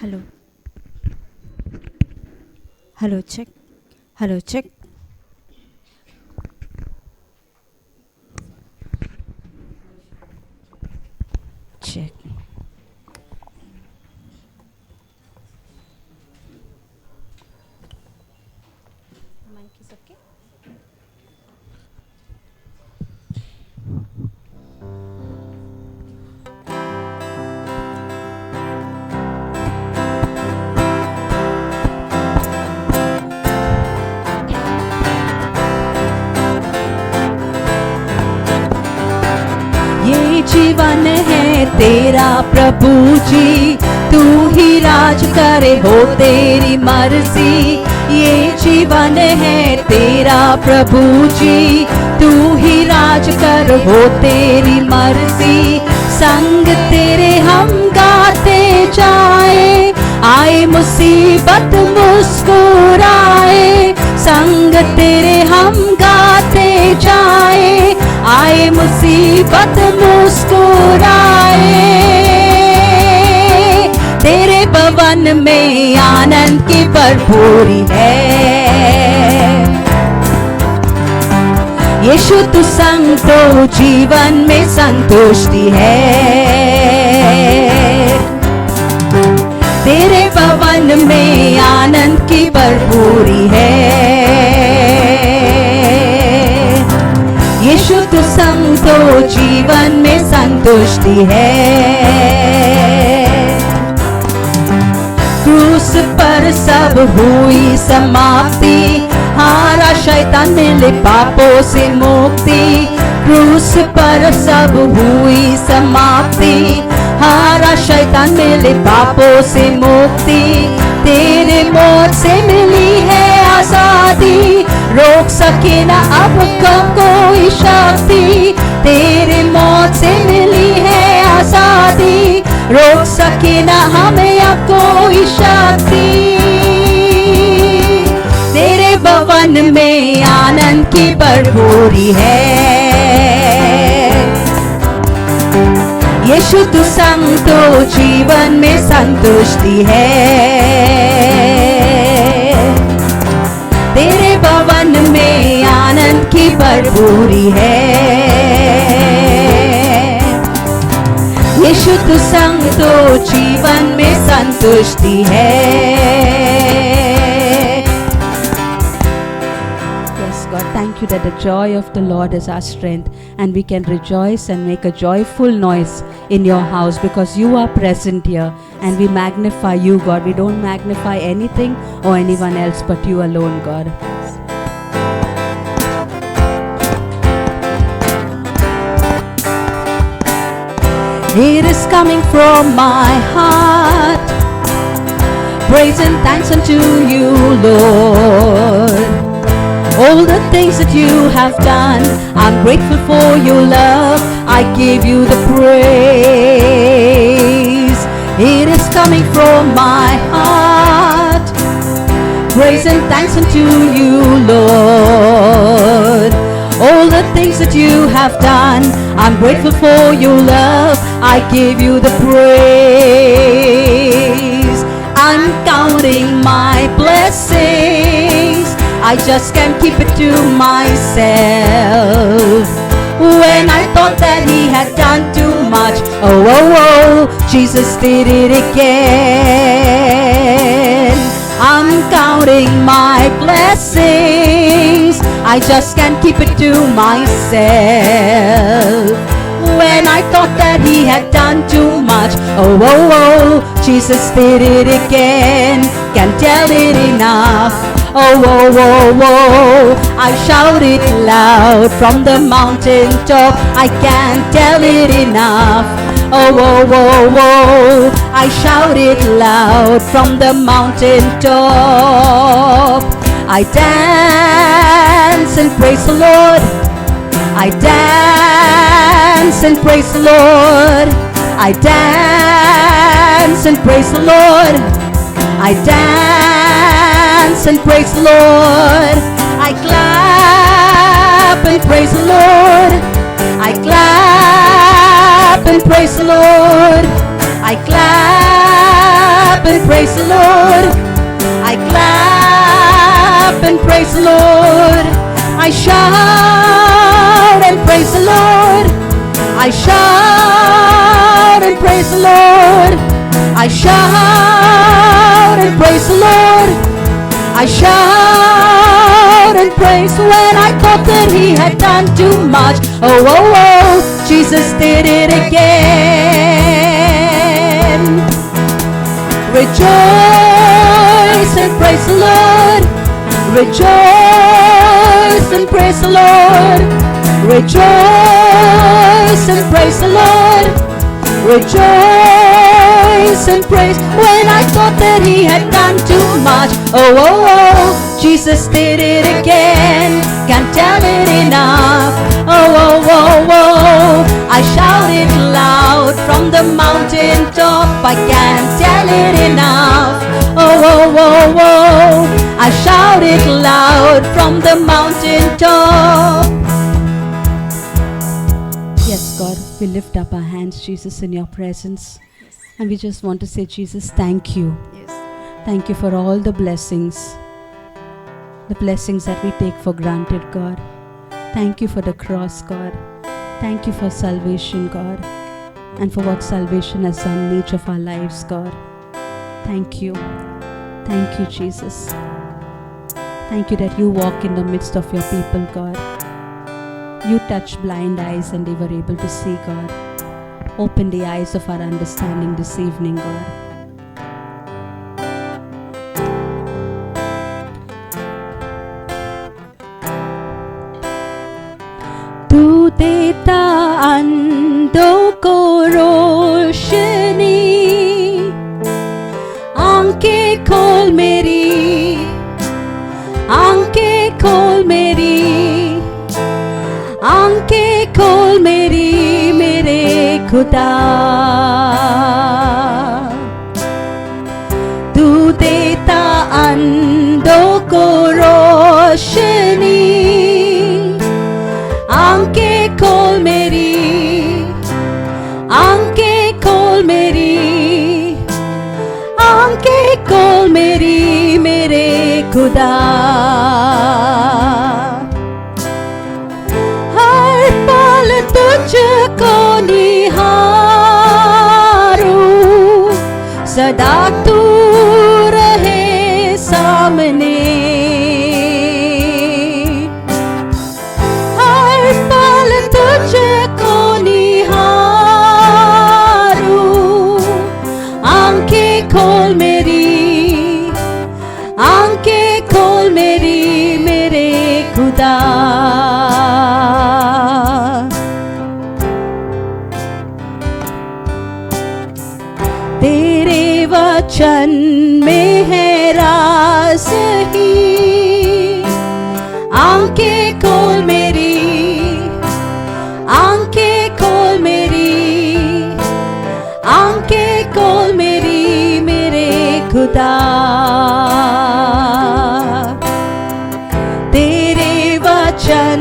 Hello. Hello, check. Hello, check. Check. Mic is okay? ये जीवन है तेरा प्रभु जी, तू ही राज करे हो तेरी मर्जी। ये जीवन है तेरा प्रभु जी, तू ही राज कर हो तेरी मर्जी। संग तेरे हम गाते जाए, आए मुसीबत मुस्कुराए। संग तेरे हम गाते जाए, आए मुसीबत मुस्कुराए। तेरे भवन में आनंद की भरपूरी है। यीशु तू संग तो जीवन में संतुष्टि है। तेरे भवन में आनंद की भरपूरी है। यीशु तू संग तो जीवन में संतुष्टि है। क्रूस पर सब हुई समाप्ति, हारा शैतान मिले पापों से मुक्ति। क्रूस पर सब हुई समाप्ति, हारा शैतान मिले पापों से मुक्ति। तेरे मौत से मिली है आजादी, रोक सके ना अब कोई शक्ति। तेरे मौत से मिली है आजादी, रोक सके ना हमें अब कोई शक्ति। तेरे भवन में आनंद की भरपूरी है। यीशु तू संग तो जीवन में संतुष्टि है। तेरे भवन में आनंद की भरपूरी है। यीशु तू संग तो जीवन में संतुष्टि है। Yes, God, thank you that the joy of the Lord is our strength, and we can rejoice and make a joyful noise in your house because you are present here, and we magnify you, God. We don't magnify anything or anyone else but you alone, God. It is coming from my heart, praise and thanks unto you, Lord. All the things that you have done, I'm grateful for your love. I give you the praise. It is coming from my heart, praise and thanks unto you, Lord. All the things that you have done, I'm grateful for your love. I give you the praise. I'm counting my blessings, I just can't keep it to myself. When I thought that he had done too much, oh, oh, oh, Jesus did it again. I'm counting my blessings, I just can't keep it to myself. When I thought that he had done too much, oh, oh, oh, Jesus did it again. Can't tell it enough. Oh, oh, oh, oh, I shout it loud from the mountain top. I can't tell it enough. Oh, oh, oh, oh, I shout it loud from the mountain top. I dance and praise the Lord. I dance and praise the Lord. I dance and praise the Lord. I dance and praise the Lord. I clap and praise the Lord. I clap and praise the Lord. I clap clap and praise the Lord. I clap and praise the Lord. I shout and praise the Lord. I shout and praise the Lord. I shout and praise the Lord. I shout and praise when I thought that he had done too much. Oh, oh, oh, Jesus did it again. Rejoice and praise the Lord. Rejoice and praise the Lord. Rejoice and praise the Lord. Rejoice and praise when I thought that he had done too much. Oh, oh, oh, Jesus did it again. Can't tell it enough. Oh, oh, oh, oh, I shout it loud from the mountain top. I can't tell it enough. Oh, oh, oh, oh, I shout it loud from the mountain top. Yes, God, we lift up our hands, Jesus, in your presence. Yes. And we just want to say, Jesus, thank you. Yes. Thank you for all the blessings that we take for granted, God. Thank you for the cross, God. Thank you for salvation, God, and for what salvation has done in each of our lives, God. Thank you. Thank you, Jesus. Thank you that you walk in the midst of your people, God. You touch blind eyes and they were able to see, God. Open the eyes of our understanding this evening, God. तू देता अंधों को रोशनी, आंखें खोल मेरी, आंखें खोल मेरी, आंखें खोल मेरी मेरे खुदा। तू देता अंधों को रोशनी, आंखें खोल मेरी, आंखें खोल मेरी, आंखें खोल मेरी मेरे खुदा। हर पल तुझको निहारूं, सदा तू रहे सामने। तुझको निहारूं, आंखें खोल मेरी, आंखें खोल मेरी मेरे खुदा। तेरे वचन में है राज ही, आंखें खोल मेरी, आंखें खोल मेरी, आंखें खोल मेरी मेरे खुदा। तेरे वचन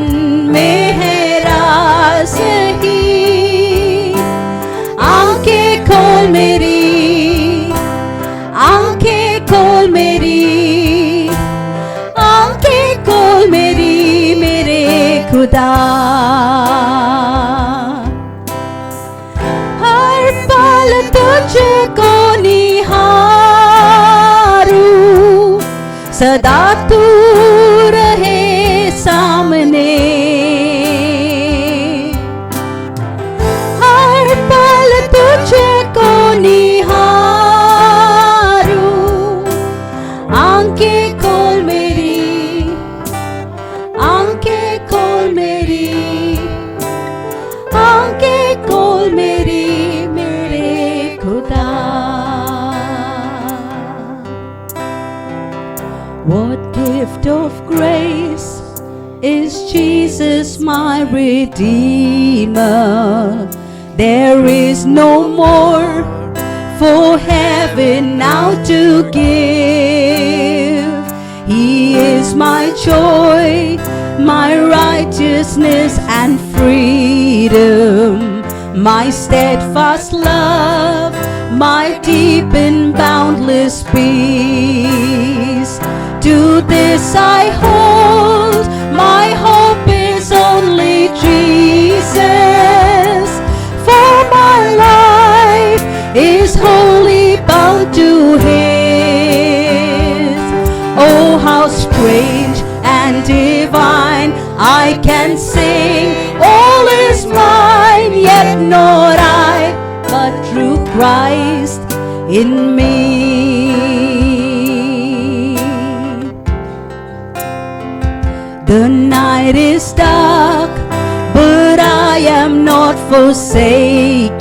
में है राज ही, आंखें खोल मेरी, आंखें खोल मेरी, आंखें खोल मेरी मेरे खुदा। तुझको निहारूं, सदा तू रहे सामने। हर पल तुझको निहारूं, आंखें खोल मेरी, आंखें खोल मेरी, आंखें खोल मेरी खुदा। What gift of grace is Jesus my Redeemer? There is no more for heaven now to give. He is my joy, my righteousness and freedom, my steadfast love, my deep and boundless peace. To this I hold, my hope is only Jesus. For my life is wholly bound to His. Oh, how strange and divine, I can sing, all is mine, yet not I, but through Christ in me. The night is dark, but I am not forsaken,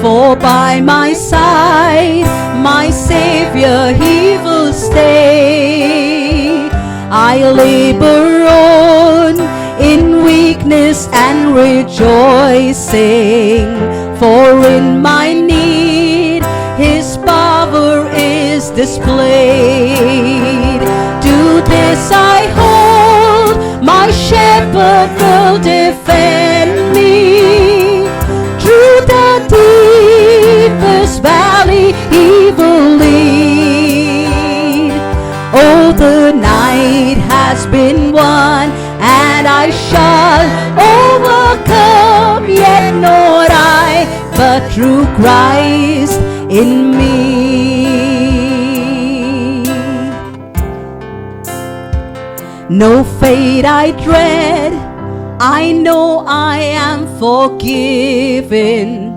for by my side, my Savior, He will stay. I labor on in weakness and rejoicing, for in my need His power is displayed. To this I hold, my shepherd will defend me. Through the deepest valley He will lead. Oh, the night has been won, and I shall overcome, yet not I, but through Christ in me. No fate I dread, I know I am forgiven.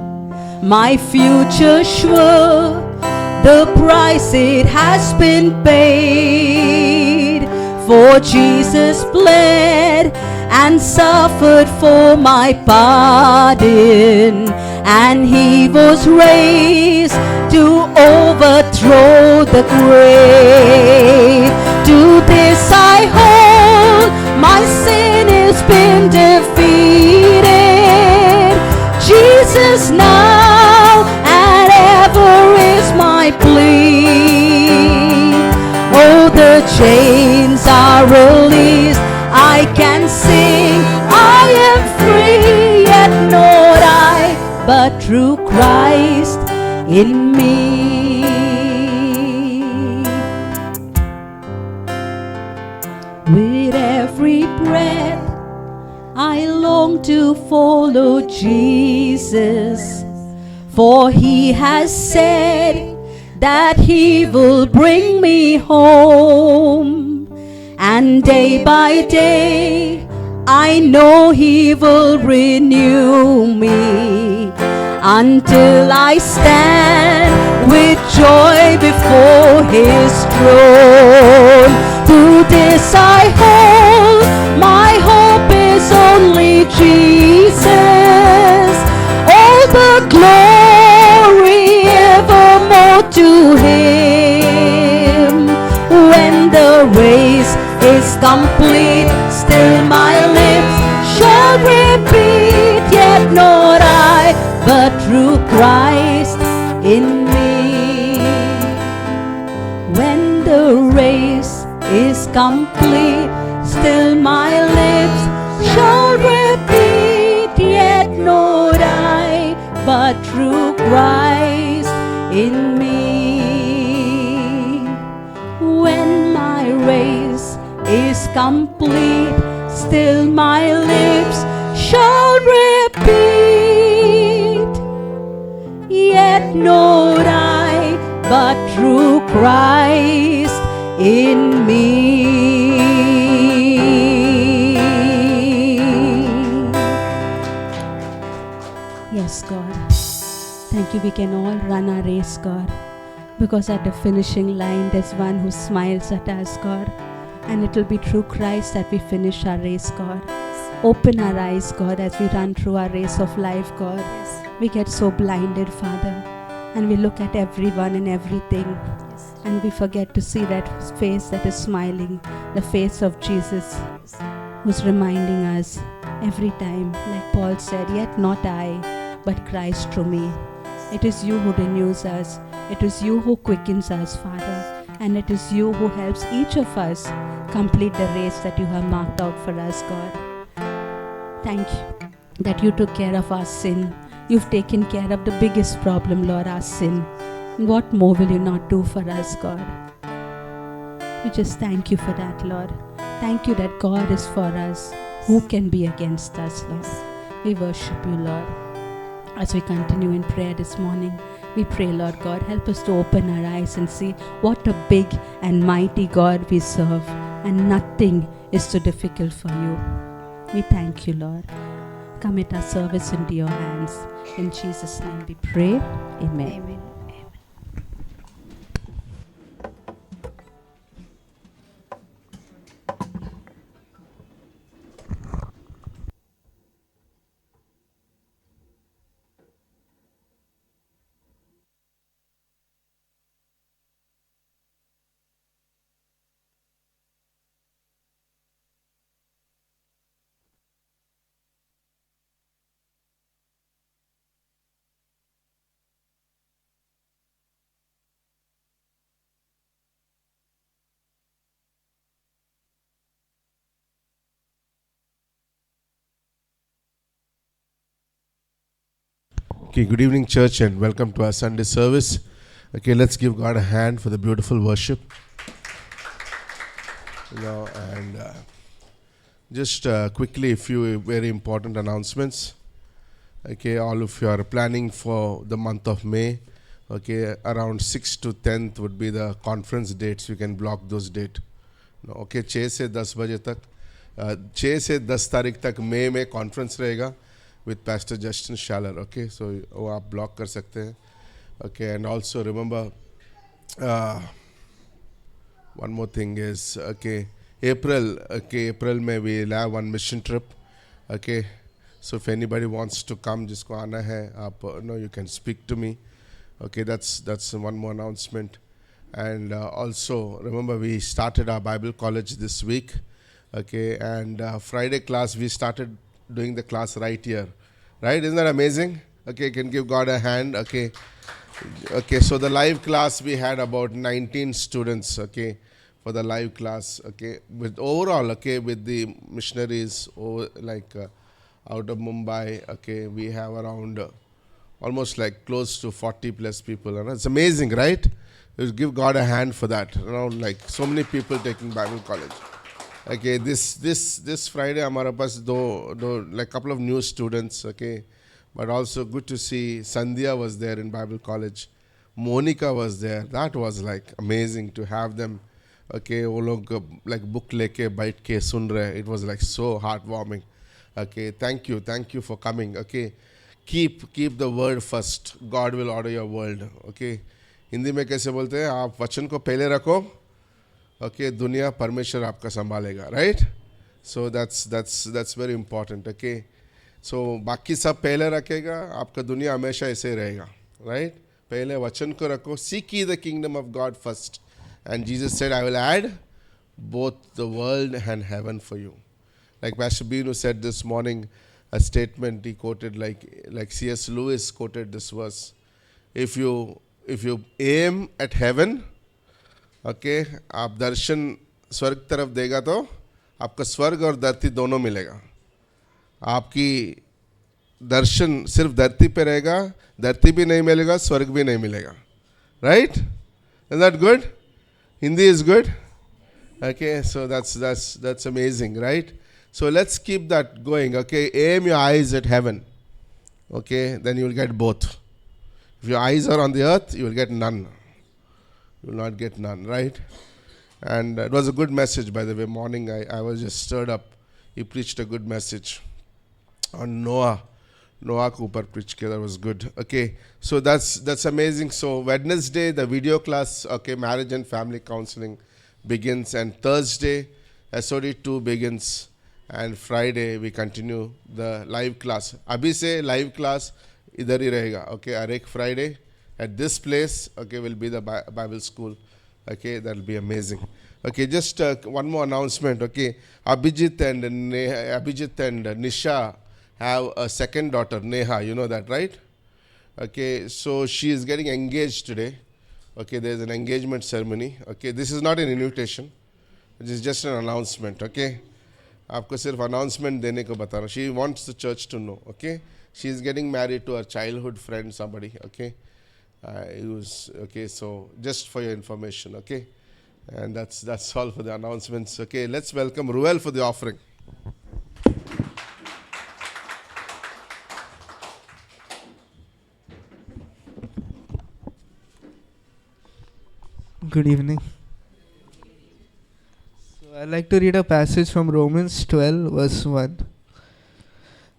My future sure, the price it has been paid. For Jesus bled and suffered for my pardon, and He was raised to overthrow the grave. To this I hold, my sin has been defeated. Jesus now and ever is my plea. Oh, the chains are released, I can sing, I am free, yet not I, but through Christ in me. With every breath I long to follow Jesus, for He has said that He will bring me home. And day by day I know He will renew me, until I stand with joy before His throne. To this I hold, my hope is only Jesus. All the glory evermore to Him. When the race is complete, still my lips shall repeat, yet not I, but through Christ in me. When the race is complete, still my lips shall repeat, yet not I, but through Christ in me. When my race is complete, still my lips shall repeat, yet not I, but through Christ in me. Yes, God. Thank you. We can all run our race, God, because at the finishing line there's one who smiles at us, God, and it will be through Christ that we finish our race, God. Open our eyes, God, as we run through our race of life, God. We get so blinded, Father, and we look at everyone and everything, and we forget to see that face that is smiling, the face of Jesus, who's reminding us every time, like Paul said, yet not I, but Christ through me. It is you who renews us. It is you who quickens us, Father. And it is you who helps each of us complete the race that you have marked out for us, God. Thank you that you took care of our sin. You've taken care of the biggest problem, Lord, our sin. What more will you not do for us, God? We just thank you for that, Lord. Thank you that God is for us. Who can be against us, Lord? We worship you, Lord. As we continue in prayer this morning, we pray, Lord God, help us to open our eyes and see what a big and mighty God we serve, and nothing is too difficult for you. We thank you, Lord. Commit our service into your hands. In Jesus' name we pray. Amen. Amen. Okay, good evening, church, and welcome to our Sunday service. Okay, let's give God a hand for the beautiful worship. And just quickly, a few very important announcements. Okay, all of you are planning for the month of May. Okay, around 6th to 10th would be the conference dates. You can block those dates. Okay, 6 से 10 बजे तक 6 से 10 तारीख तक मई में conference रहेगा with Pastor Justin Schaller. Okay, so वो आप ब्लॉक कर सकते हैं. Okay, and also remember one more thing is April में we'll have one mission trip. Okay, so if anybody wants to come, जिसको आना है आप you can speak to me. Okay, that's one more announcement. And also remember we started our Bible college this week. Okay, and Friday class we started doing the class right here, right? Isn't that amazing? Okay, can give God a hand. Okay, so the live class we had about 19 students. Okay, for the live class. Okay, with overall, with the missionaries out of Mumbai. Okay, we have around almost like close to 40 plus people, and it's amazing, right? You give God a hand for that. Around like so many people taking Bible college. Okay, this Friday, हमारे पास दो like couple of new students. Okay, but also good to see Sandhya was there in Bible college, Monica was there. That was like amazing to have them. Okay, वो लोग like book लेके बैठ के सुन रहे. It was like so heartwarming. Okay, thank you for coming. Okay, keep the word first. God will order your world. Okay, Hindi में कैसे बोलते हैं? आप वचन को पहले रखो. Okay, दुनिया परमेश्वर आपका संभालेगा, right? So that's very important. Okay, so बाकी सब पहले रखेगा, आपका दुनिया हमेशा ऐसे ही रहेगा, right? पहले वचन को रखो. Seek ye the kingdom of God first, and Jesus said, I will add both the world and heaven for you. Like Pastor Binu said this morning, a statement he quoted, like C.S. Lewis quoted this verse. If you aim at heaven, okay, आप दर्शन स्वर्ग तरफ देगा तो आपका स्वर्ग और धरती दोनों मिलेगा. आपकी दर्शन सिर्फ धरती पे रहेगा, धरती भी नहीं मिलेगा, स्वर्ग भी नहीं मिलेगा. Right? Is that good? Hindi is good? Okay, so that's amazing, right? So let's keep that going. Okay, aim your eyes at heaven. Okay, then you will get both. If your eyes are on the earth, you will get none. You will not get none, right? And it was a good message, by the way. Morning, I was just stirred up. He preached a good message on Noah. Noah Cooper preached, that was good. Okay, so that's amazing. So Wednesday, the video class, okay, marriage and family counseling begins. And Thursday, SOD2 begins. And Friday, we continue the live class. Abhi se live class idhar hi rahega. Okay, Arek Friday at this place, okay, will be the Bible school. Okay, that will be amazing. Okay, just one more announcement. Okay, Abhijit and Nisha have a second daughter, Neha. You know that, right? Okay, so she is getting engaged today. Okay, there is an engagement ceremony. Okay, this is not an invitation. It is just an announcement. Okay, आपको सिर्फ announcement देने को बता रहा हूँ. She wants the church to know. Okay, she is getting married to her childhood friend, somebody. Okay, It was okay. So just for your information, okay, and that's all for the announcements. Okay, let's welcome Ruel for the offering. Good evening. So I'd like to read a passage from Romans 12, verse 1.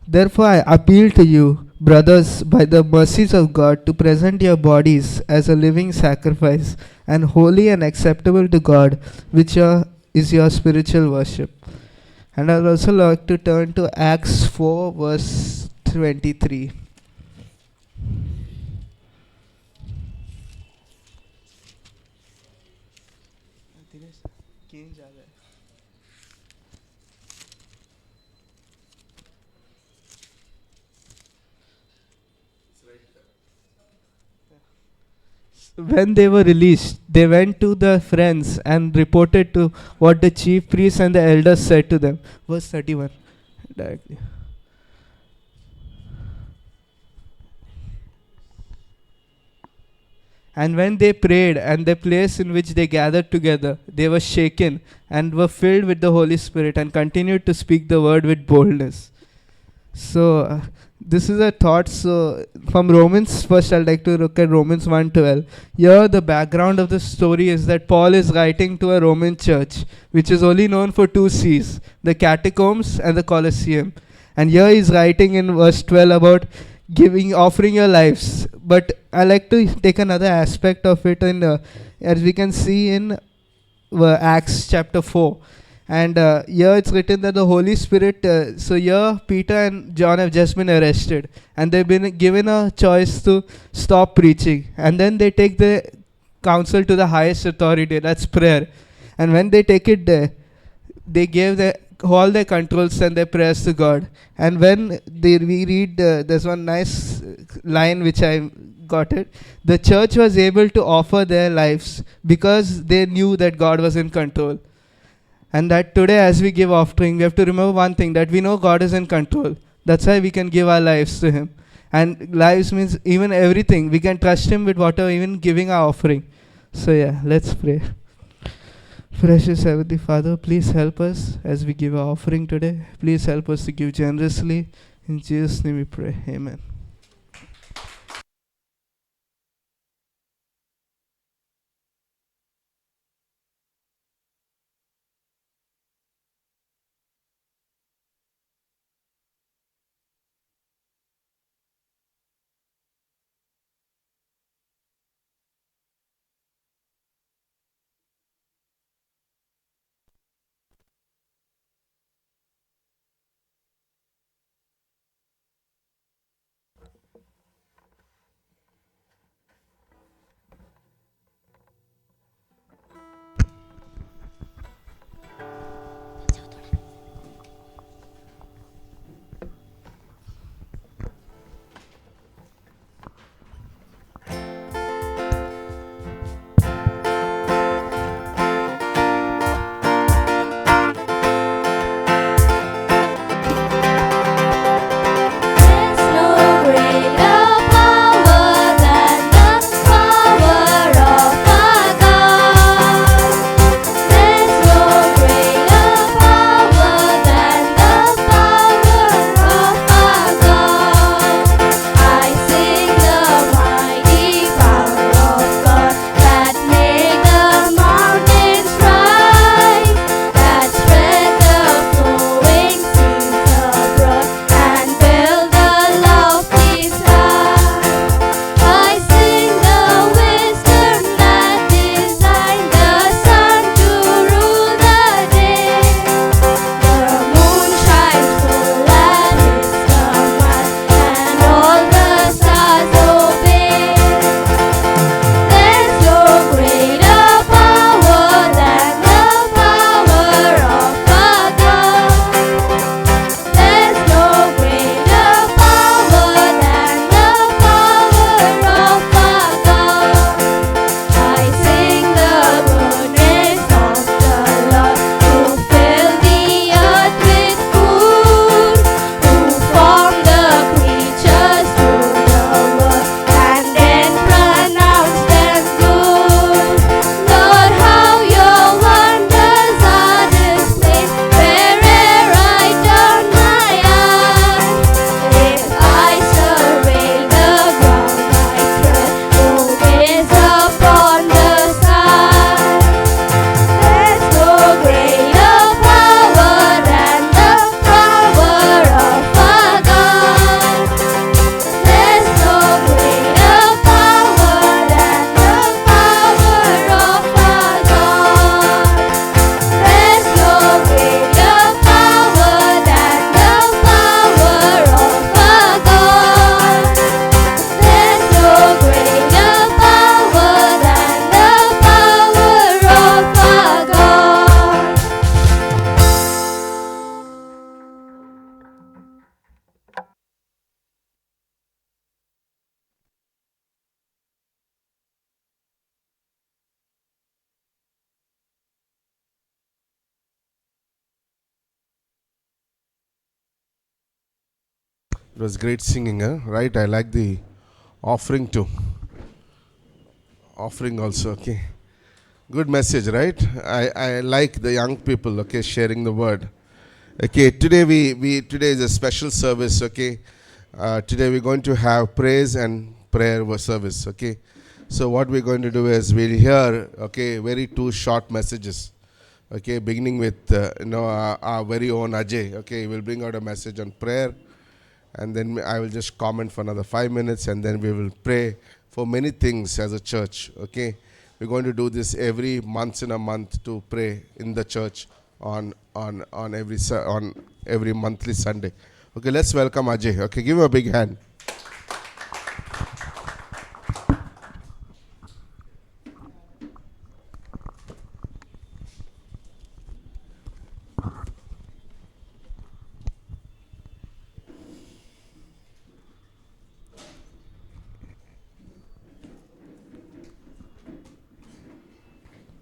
Therefore, I appeal to you, brothers, by the mercies of God, to present your bodies as a living sacrifice and holy and acceptable to God, which is your spiritual worship. And I'd also like to turn to Acts 4, verse 23. When they were released, they went to their friends and reported to what the chief priests and the elders said to them. Verse 31. Directly. And when they prayed, and the place in which they gathered together, they were shaken and were filled with the Holy Spirit and continued to speak the word with boldness. So, this is a thought. So, from Romans, first I'd like to look at Romans 1:12. Here, the background of the story is that Paul is writing to a Roman church, which is only known for two C's, the catacombs and the Colosseum. And here he's writing in verse 12 about offering your lives. But I like to take another aspect of it, as we can see in Acts chapter 4. And here it's written that the Holy Spirit, so here Peter and John have just been arrested and they've been given a choice to stop preaching. And then they take the counsel to the highest authority, that's prayer. And when they take it there, they gave all their controls and their prayers to God. And when we read, there's one nice line which I got it. The church was able to offer their lives because they knew that God was in control. And that today, as we give offering, we have to remember one thing, that we know God is in control. That's why we can give our lives to Him. And lives means even everything. We can trust Him with whatever, even giving our offering. So yeah, let's pray. Precious Heavenly Father, please help us as we give our offering today. Please help us to give generously. In Jesus' name we pray. Amen. It was great singing, huh? Right? I like the offering too. Offering also, okay. Good message, right? I like the young people, okay, sharing the word. Okay, today today is a special service, okay. Today we're going to have praise and prayer service, okay. So what we're going to do is we'll hear, okay, very two short messages, okay, beginning with our very own Ajay, okay. We'll bring out a message on prayer, and then I will just comment for another 5 minutes, and then we will pray for many things as a church, okay. We're going to do this every once in a month to pray in the church on every monthly Sunday. Okay, let's welcome Ajay. Okay, give him a big hand.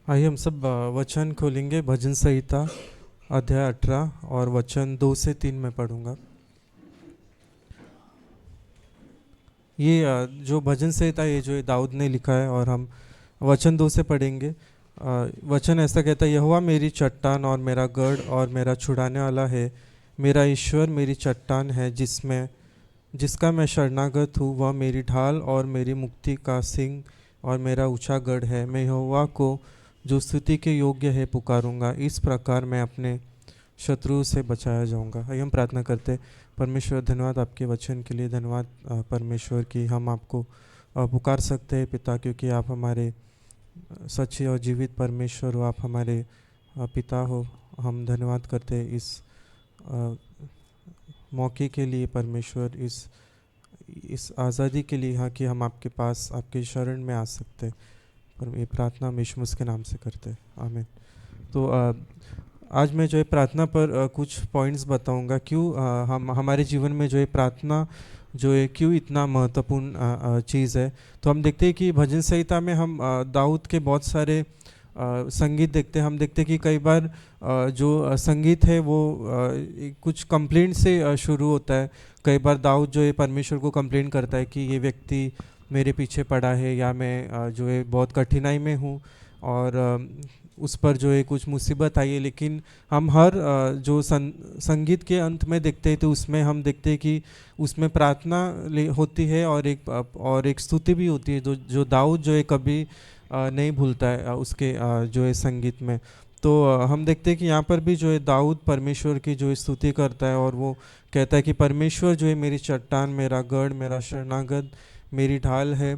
आइए हम सब वचन खोलेंगे। भजन संहिता अध्याय 18 और वचन 2 से 3 में पढ़ूंगा। ये जो भजन संहिता ये जो दाऊद ने लिखा है और हम वचन 2 से पढ़ेंगे। वचन ऐसा कहता है, यहोवा मेरी चट्टान और मेरा गढ़ और मेरा छुड़ाने वाला है, मेरा ईश्वर मेरी चट्टान है जिसका मैं शरणागत हूँ। वह मेरी ढाल और मेरी मुक्ति का सिंह और मेरा ऊंचा गढ़ है। मैं यहोवा को जो स्तुति के योग्य है पुकारूंगा, इस प्रकार मैं अपने शत्रु से बचाया जाऊंगा। आइए हम प्रार्थना करते हैं। परमेश्वर धन्यवाद आपके वचन के लिए, धन्यवाद परमेश्वर कि हम आपको पुकार सकते हैं पिता, क्योंकि आप हमारे सच्चे और जीवित परमेश्वर हो, आप हमारे पिता हो। हम धन्यवाद करते हैं इस मौके के लिए परमेश्वर, इस आज़ादी के लिए, हाँ, कि हम आपके पास आपके शरण में आ सकते हैं। पर ये प्रार्थना हम यीशु मसीह के नाम से करते हैं, आमीन। तो आज मैं जो है प्रार्थना पर कुछ पॉइंट्स बताऊंगा, क्यों हम हमारे जीवन में जो है प्रार्थना जो है क्यों इतना महत्वपूर्ण चीज़ है। तो हम देखते हैं कि भजन संहिता में हम दाऊद के बहुत सारे संगीत देखते हैं। हम देखते हैं कि कई बार जो संगीत है वो कुछ कंप्लेंट से शुरू होता है। कई बार दाऊद जो है परमेश्वर को कंप्लेंट करता है कि ये व्यक्ति मेरे पीछे पड़ा है, या मैं जो है बहुत कठिनाई में हूँ और उस पर जो है कुछ मुसीबत आई है। लेकिन हम हर जो संगीत के अंत में देखते हैं तो उसमें हम देखते हैं कि उसमें प्रार्थना होती है और एक स्तुति भी होती है, जो दाऊद जो है कभी नहीं भूलता है उसके जो है संगीत में। तो हम देखते हैं कि यहाँ पर भी जो है दाऊद परमेश्वर की जो है स्तुति करता है और वो कहता है कि परमेश्वर जो है मेरी चट्टान, मेरा गढ़, मेरा शरणागत, मेरी ढाल है।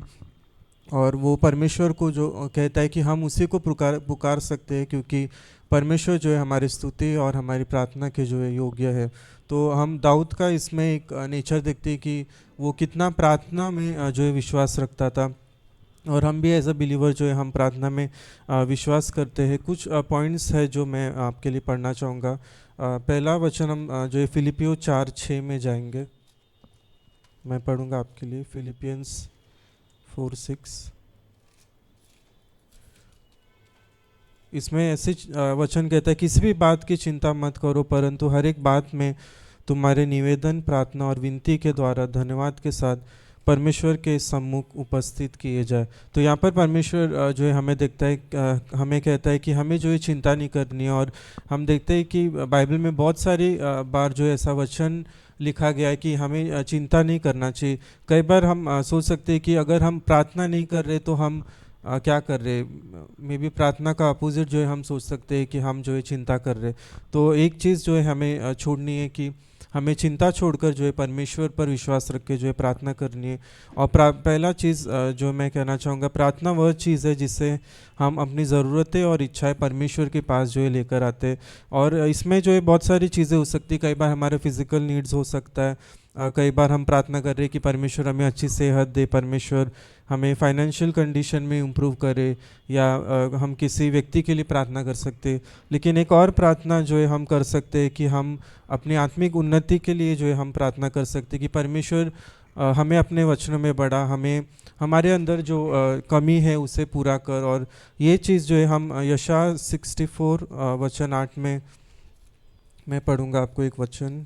और वो परमेश्वर को जो कहता है कि हम उसी को पुकार सकते हैं, क्योंकि परमेश्वर जो है हमारी स्तुति और हमारी प्रार्थना के जो है योग्य है। तो हम दाऊद का इसमें एक नेचर देखते हैं कि वो कितना प्रार्थना में जो है विश्वास रखता था, और हम भी एज अ बिलीवर जो है हम प्रार्थना में विश्वास करते हैं। कुछ पॉइंट्स है जो मैं आपके लिए पढ़ना चाहूँगा। पहला वचन हम जो है फिलिपियो 4:6 में जाएंगे। मैं पढ़ूँगा आपके लिए फिलिपियंस 4:6। इसमें ऐसे वचन कहता है, किसी भी बात की चिंता मत करो, परंतु हर एक बात में तुम्हारे निवेदन, प्रार्थना और विनती के द्वारा धन्यवाद के साथ परमेश्वर के सम्मुख उपस्थित किए जाए। तो यहाँ पर परमेश्वर जो है हमें देखता है, हमें कहता है कि हमें जो है चिंता नहीं करनी है। और हम देखते हैं कि बाइबल में बहुत सारी बार जो है ऐसा वचन लिखा गया है कि हमें चिंता नहीं करना चाहिए। कई बार हम सोच सकते हैं कि अगर हम प्रार्थना नहीं कर रहे तो हम क्या कर रहे, मे बी प्रार्थना का अपोजिट जो है हम सोच सकते हैं कि हम जो है चिंता कर रहे। तो एक चीज़ जो है हमें छोड़नी है कि हमें चिंता छोड़कर जो है परमेश्वर पर विश्वास रख के जो है प्रार्थना करनी है। और पहला चीज़ जो मैं कहना चाहूँगा, प्रार्थना वह चीज़ है जिससे हम अपनी ज़रूरतें और इच्छाएं परमेश्वर के पास जो है लेकर आते हैं। और इसमें जो है बहुत सारी चीज़ें हो सकती है। कई बार हमारे फिज़िकल नीड्स हो सकता है, कई बार हम प्रार्थना कर रहे हैं कि परमेश्वर हमें अच्छी सेहत दे, परमेश्वर हमें फाइनेंशियल कंडीशन में इम्प्रूव करे, या हम किसी व्यक्ति के लिए प्रार्थना कर सकते हैं। लेकिन एक और प्रार्थना जो है हम कर सकते हैं कि हम अपनी आत्मिक उन्नति के लिए जो है हम प्रार्थना कर सकते हैं कि परमेश्वर हमें अपने वचनों में बढ़ा, हमें हमारे अंदर जो कमी है उसे पूरा कर। और ये चीज़ जो है हम यशायाह 64 वचन 8 में मैं पढ़ूँगा आपको एक वचन।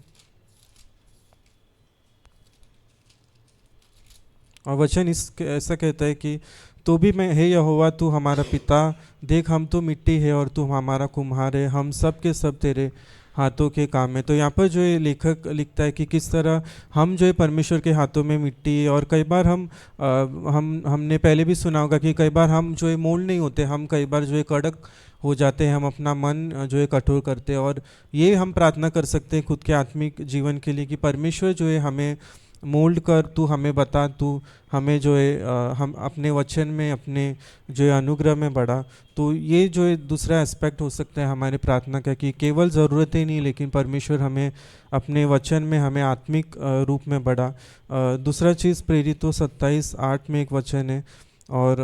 और वचन इस ऐसा कहता है कि तो भी मैं, हे यहोवा तू हमारा पिता, देख हम तो मिट्टी है और तू हमारा कुम्हार है, हम सब के सब तेरे हाथों के काम है। तो यहाँ पर जो है लेखक लिखता है कि किस तरह हम जो है परमेश्वर के हाथों में मिट्टी, और कई बार हमने पहले भी सुना होगा कि कई बार हम जो है मोल्ड नहीं होते, हम कई बार जो है कड़क हो जाते हैं, हम अपना मन जो है कठोर करते हैं। और ये हम प्रार्थना कर सकते हैं खुद के आत्मिक जीवन के लिए कि परमेश्वर जो है हमें मोल्ड कर, तू हमें बता, तू हमें जो है हम अपने वचन में, अपने जो है अनुग्रह में बढ़ा। तो ये जो है दूसरा एस्पेक्ट हो सकता है हमारे प्रार्थना का कि केवल ज़रूरतें नहीं, लेकिन परमेश्वर हमें अपने वचन में हमें आत्मिक रूप में बढ़ा। दूसरा चीज़ प्रेरितों 27:8 में एक वचन है और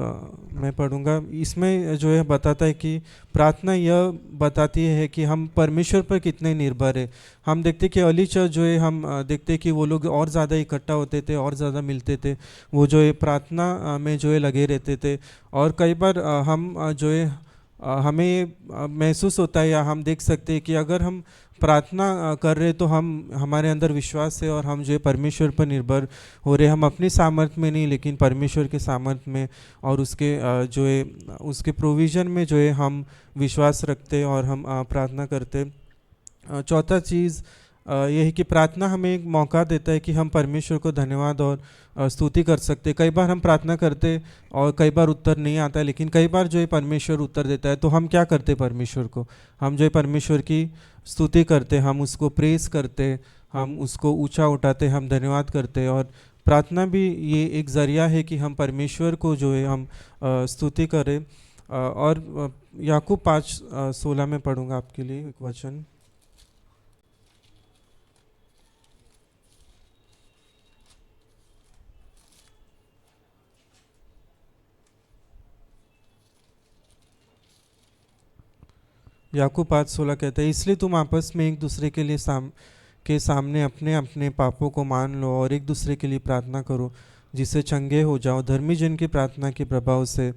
मैं पढ़ूंगा। इसमें जो है बताता है कि प्रार्थना यह बताती है कि हम परमेश्वर पर कितने निर्भर है। हम देखते कि अर्ली चर्च जो है, हम देखते कि वो लोग और ज़्यादा इकट्ठा होते थे, और ज़्यादा मिलते थे, वो जो है प्रार्थना में जो है लगे रहते थे। और कई बार हम जो है हमें ये महसूस होता है या हम देख सकते हैं कि अगर हम प्रार्थना कर रहे तो हम, हमारे अंदर विश्वास है और हम जो है परमेश्वर पर निर्भर हो रहे, हम अपनी सामर्थ्य में नहीं लेकिन परमेश्वर के सामर्थ्य में और उसके जो है उसके प्रोविज़न में जो है हम विश्वास रखते और हम प्रार्थना करते। चौथा चीज़ ये है कि प्रार्थना हमें एक मौका देता है कि हम परमेश्वर को धन्यवाद और स्तुति कर सकते। कई बार हम प्रार्थना करते और कई बार उत्तर नहीं आता है, लेकिन कई बार जो है परमेश्वर उत्तर देता है। तो हम क्या करते परमेश्वर को, हम जो है परमेश्वर की स्तुति करते, हम उसको प्रेस करते, हम उसको ऊंचा उठाते, हम धन्यवाद करते। और प्रार्थना भी ये एक ज़रिया है कि हम परमेश्वर को जो है हम स्तुति करें। और याकूब 5:16 में पढ़ूंगा आपके लिए एक वचन। याकूब 5:16 कहता है, इसलिए तुम आपस में एक दूसरे के लिए सामने अपने अपने पापों को मान लो और एक दूसरे के लिए प्रार्थना करो जिससे चंगे हो जाओ। धर्मी जन की प्रार्थना के प्रभाव से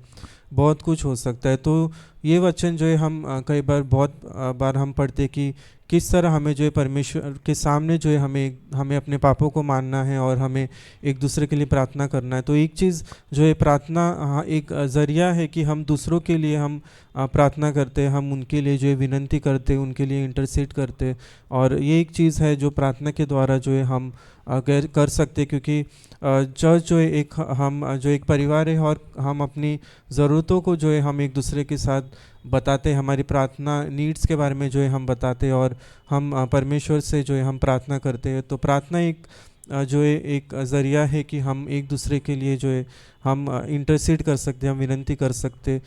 बहुत कुछ हो सकता है। तो ये वचन जो है हम कई बार बहुत बार हम पढ़ते कि किस तरह हमें जो है परमेश्वर के सामने जो है हमें अपने पापों को मानना है और हमें एक दूसरे के लिए प्रार्थना करना है। तो एक चीज़ जो है प्रार्थना एक ज़रिया है कि हम दूसरों के लिए हम प्रार्थना करते हैं, हम उनके लिए जो है विनंती करते, उनके लिए इंटरसीड करते। और ये एक चीज़ है जो प्रार्थना के द्वारा जो है हम कर सकते, क्योंकि चर्च जो है एक परिवार है और हम अपनी ज़रूरतों को जो है हम एक दूसरे के साथ बताते, हमारी प्रार्थना नीड्स के बारे में जो है हम बताते और हम परमेश्वर से जो है हम प्रार्थना करते हैं। तो प्रार्थना एक जो है एक ज़रिया है कि हम एक दूसरे के लिए जो है हम इंटरसीड कर सकते, हम विनंती कर सकते।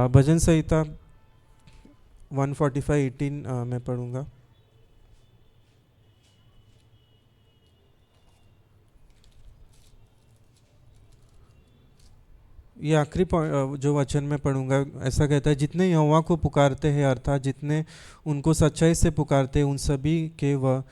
भजन संहिता 145:18 मैं पढ़ूँगा। ये आखिरी जो वचन में पढ़ूंगा, ऐसा कहता है, जितने यहोवा को पुकारते हैं अर्थात जितने उनको सच्चाई से पुकारते हैं उन सभी के वह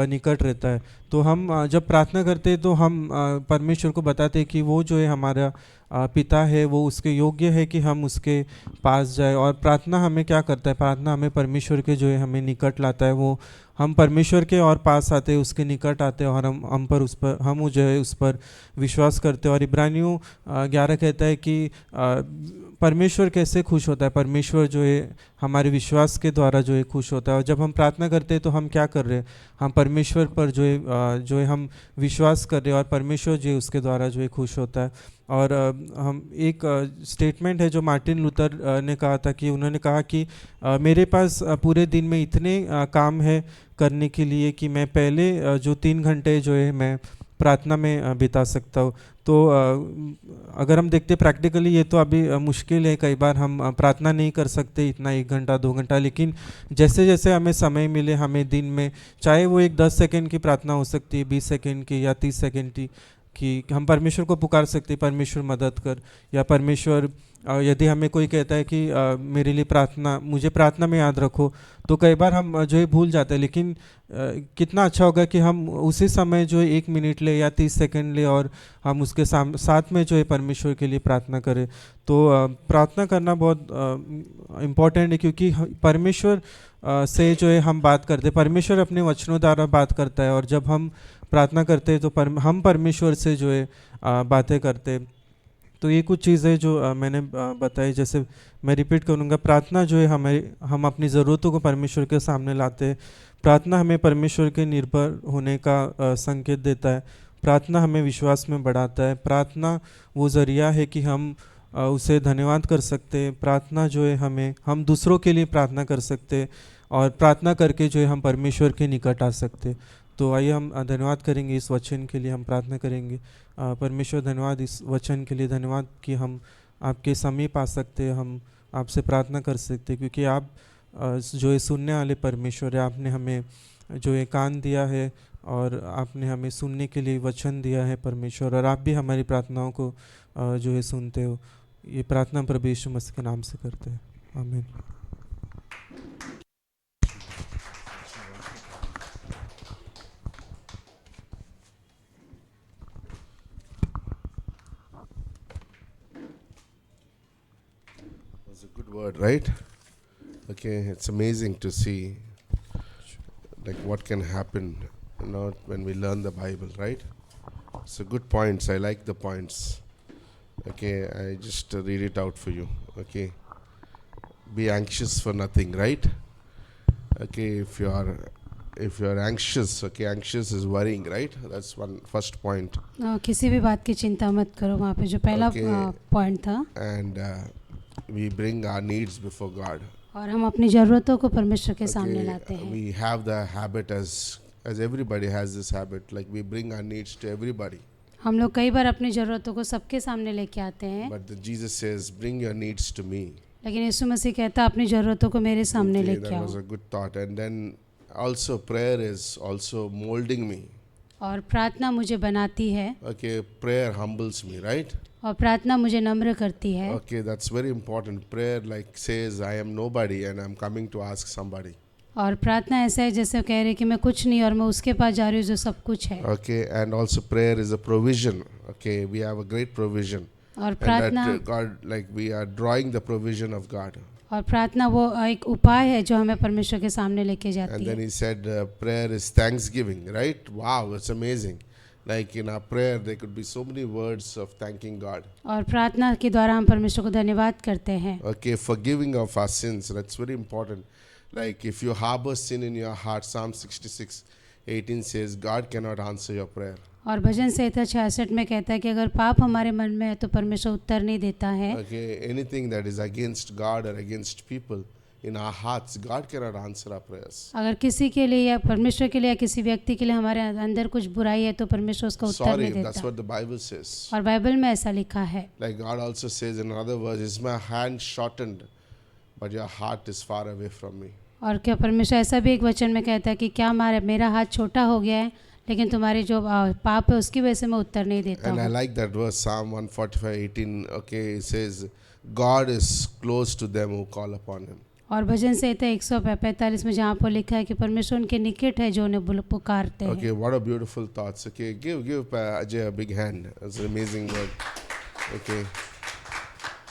निकट रहता है। तो हम जब प्रार्थना करते हैं तो हम परमेश्वर को बताते हैं कि वो जो है हमारा पिता है, वो उसके योग्य है कि हम उसके पास जाए। और प्रार्थना हमें क्या करता है, प्रार्थना हमें परमेश्वर के जो है हमें निकट लाता है। वो हम परमेश्वर के और पास आते हैं, उसके निकट आते हैं और हम जो है उस पर विश्वास करते हैं। और इब्रानियों 11 कहता है कि परमेश्वर कैसे खुश होता है, परमेश्वर जो है हमारे विश्वास के द्वारा जो है खुश होता है। और जब हम प्रार्थना करते हैं तो हम क्या कर रहे हैं, हम परमेश्वर पर जो है हम विश्वास कर रहे हैं और परमेश्वर जो है उसके द्वारा जो है खुश होता है। और हम एक स्टेटमेंट है जो मार्टिन लूथर ने कहा था कि उन्होंने कहा कि मेरे पास पूरे दिन में इतने काम है करने के लिए कि मैं पहले जो 3 घंटे जो है मैं प्रार्थना में बिता सकता हूँ। तो अगर हम देखते प्रैक्टिकली ये तो अभी मुश्किल है, कई बार हम प्रार्थना नहीं कर सकते इतना 1 घंटा 2 घंटा, लेकिन जैसे जैसे हमें समय मिले, हमें दिन में चाहे वो एक 10 सेकंड की प्रार्थना हो सकती है, 20 सेकंड की या 30 सेकंड की, कि हम परमेश्वर को पुकार सकते, परमेश्वर मदद कर, या परमेश्वर यदि हमें कोई कहता है कि मेरे लिए प्रार्थना, मुझे प्रार्थना में याद रखो, तो कई बार हम जो है भूल जाते हैं। लेकिन कितना अच्छा होगा कि हम उसी समय जो है 1 मिनट ले या 30 सेकंड ले और हम उसके साथ में जो है परमेश्वर के लिए प्रार्थना करें। तो प्रार्थना करना बहुत इम्पोर्टेंट है, क्योंकि परमेश्वर से जो है हम बात करते हैं। परमेश्वर अपने वचनों द्वारा बात करता है, और जब हम प्रार्थना करते हैं तो हम परमेश्वर से जो है बातें करते हैं। तो ये कुछ चीज़ें जो मैंने बताई, जैसे मैं रिपीट करूँगा, प्रार्थना जो है हम अपनी ज़रूरतों को परमेश्वर के सामने लाते हैं। प्रार्थना हमें परमेश्वर के निर्भर होने का संकेत देता है। प्रार्थना हमें विश्वास में बढ़ाता है। प्रार्थना वो ज़रिया है कि हम उसे धन्यवाद कर सकते हैं। प्रार्थना जो है हम दूसरों के लिए प्रार्थना कर सकते हैं, और प्रार्थना करके जो है हम परमेश्वर के निकट आ सकते हैं। तो आइए हम धन्यवाद करेंगे इस वचन के लिए, हम प्रार्थना करेंगे। परमेश्वर धन्यवाद इस वचन के लिए, धन्यवाद कि हम आपके समीप आ सकते हैं, हम आपसे प्रार्थना कर सकते हैं, क्योंकि आप जो है सुनने वाले परमेश्वर है। आपने हमें जो है कान दिया है, और आपने हमें सुनने के लिए वचन दिया है परमेश्वर, और आप भी हमारी प्रार्थनाओं को जो है सुनते हो। ये प्रार्थना प्रभु यीशु मसीह के नाम से करते हैं, आमीन। That's a good word, right? Okay, it's amazing to see like what can happen, when we learn the Bible, right? So good points. I like the points. Okay, I just read it out for you. Okay, be anxious for nothing, right? Okay, if you are anxious, okay, anxious is worrying, right? That's one first point. किसी भी बात की चिंता मत करो, वहाँ पे जो पहला Okay. पॉइंट था। And we bring our needs before God. और हम अपनी ज़रूरतों को परमेश्वर के सामने लाते हैं। We have the habit, as everybody has this habit, like we bring our needs to everybody. हम लोग कई बार अपनी ज़रूरतों को सबके सामने लेके आते हैं, But Jesus says, bring your needs to me. लेकिन यीशु मसीह कहता अपनी ज़रूरतों को मेरे सामने Okay, लेके that आओ। was a good thought. And then also prayer is also molding me. और प्रार्थना मुझे बनाती है, Okay, prayer humbles me, right? और प्रार्थना मुझे नम्र करती है। Okay, that's very important. Prayer like says, I am nobody and I'm coming to ask somebody. और प्रार्थना ऐसा है जैसे कह रहे कि मैं कुछ नहीं और मैं उसके पास जा रही हूँ जो सब कुछ है। Okay, and also prayer is a provision. Okay, we have a great provision. और And प्रार्थना that God, like we are drawing the provision of God. और प्रार्थना वो एक उपाय है जो हमें परमेश्वर के सामने लेके जाती And then है। he said, prayer is thanksgiving, right? Wow, it's amazing. Like in our prayer, there could be so many words of thanking God. और प्रार्थना के द्वारा हम परमेश्वर को धन्यवाद करते हैं। Okay, forgiving of our sins, that's very important. Like if you harbor sin in your heart, Psalm 66:18 says, God cannot answer your prayer. और भजन संहिता 66 में कहता है कि अगर पाप हमारे मन में है तो परमेश्वर उत्तर नहीं देता है। Okay, anything that is against God or against people in our hearts, God cannot answer our prayers. अगर किसी के लिए या परमेश्वर के लिए या किसी व्यक्ति के लिए हमारे अंदर कुछ बुराई है तो परमेश्वर उसका उत्तर Sorry, नहीं that's देता। what the Bible says. और बाइबल में ऐसा लिखा है। Like God also says in another verse, is my hand shortened, but your heart is far away from me. और क्या परमेश्वर ऐसा भी एक वचन में कहता है कि क्या मेरा हाथ छोटा हो गया है लेकिन तुम्हारे जो पाप है उसकी वजह से मैं उत्तर नहीं देता And I हूँ। like that verse, Psalm 145:18. Okay, it says, God is close to them who call upon Him. और भजन संहिता 145 में जहाँ पर लिखा है कि परमेश्वर उनके निकट है जो उन्हें पुकारते हैं। Okay, what a beautiful thoughts. Okay, give Ajay a big hand. That's an amazing word. Okay,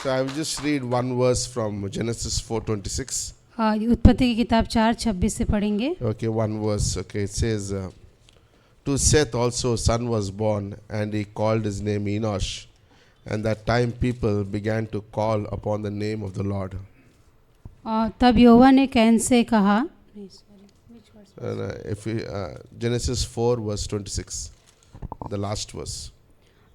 so I will just read one verse from Genesis 4:26. उत्पत्ति की किताब 4:26 से पढ़ेंगे। Okay, one verse. Okay, it says, to Seth also son was born, and he called his name Enosh. And that time people began to call upon the name of the Lord. तब यहोवा ने can say कहा, If we, Genesis 4 verse 26, the last verse.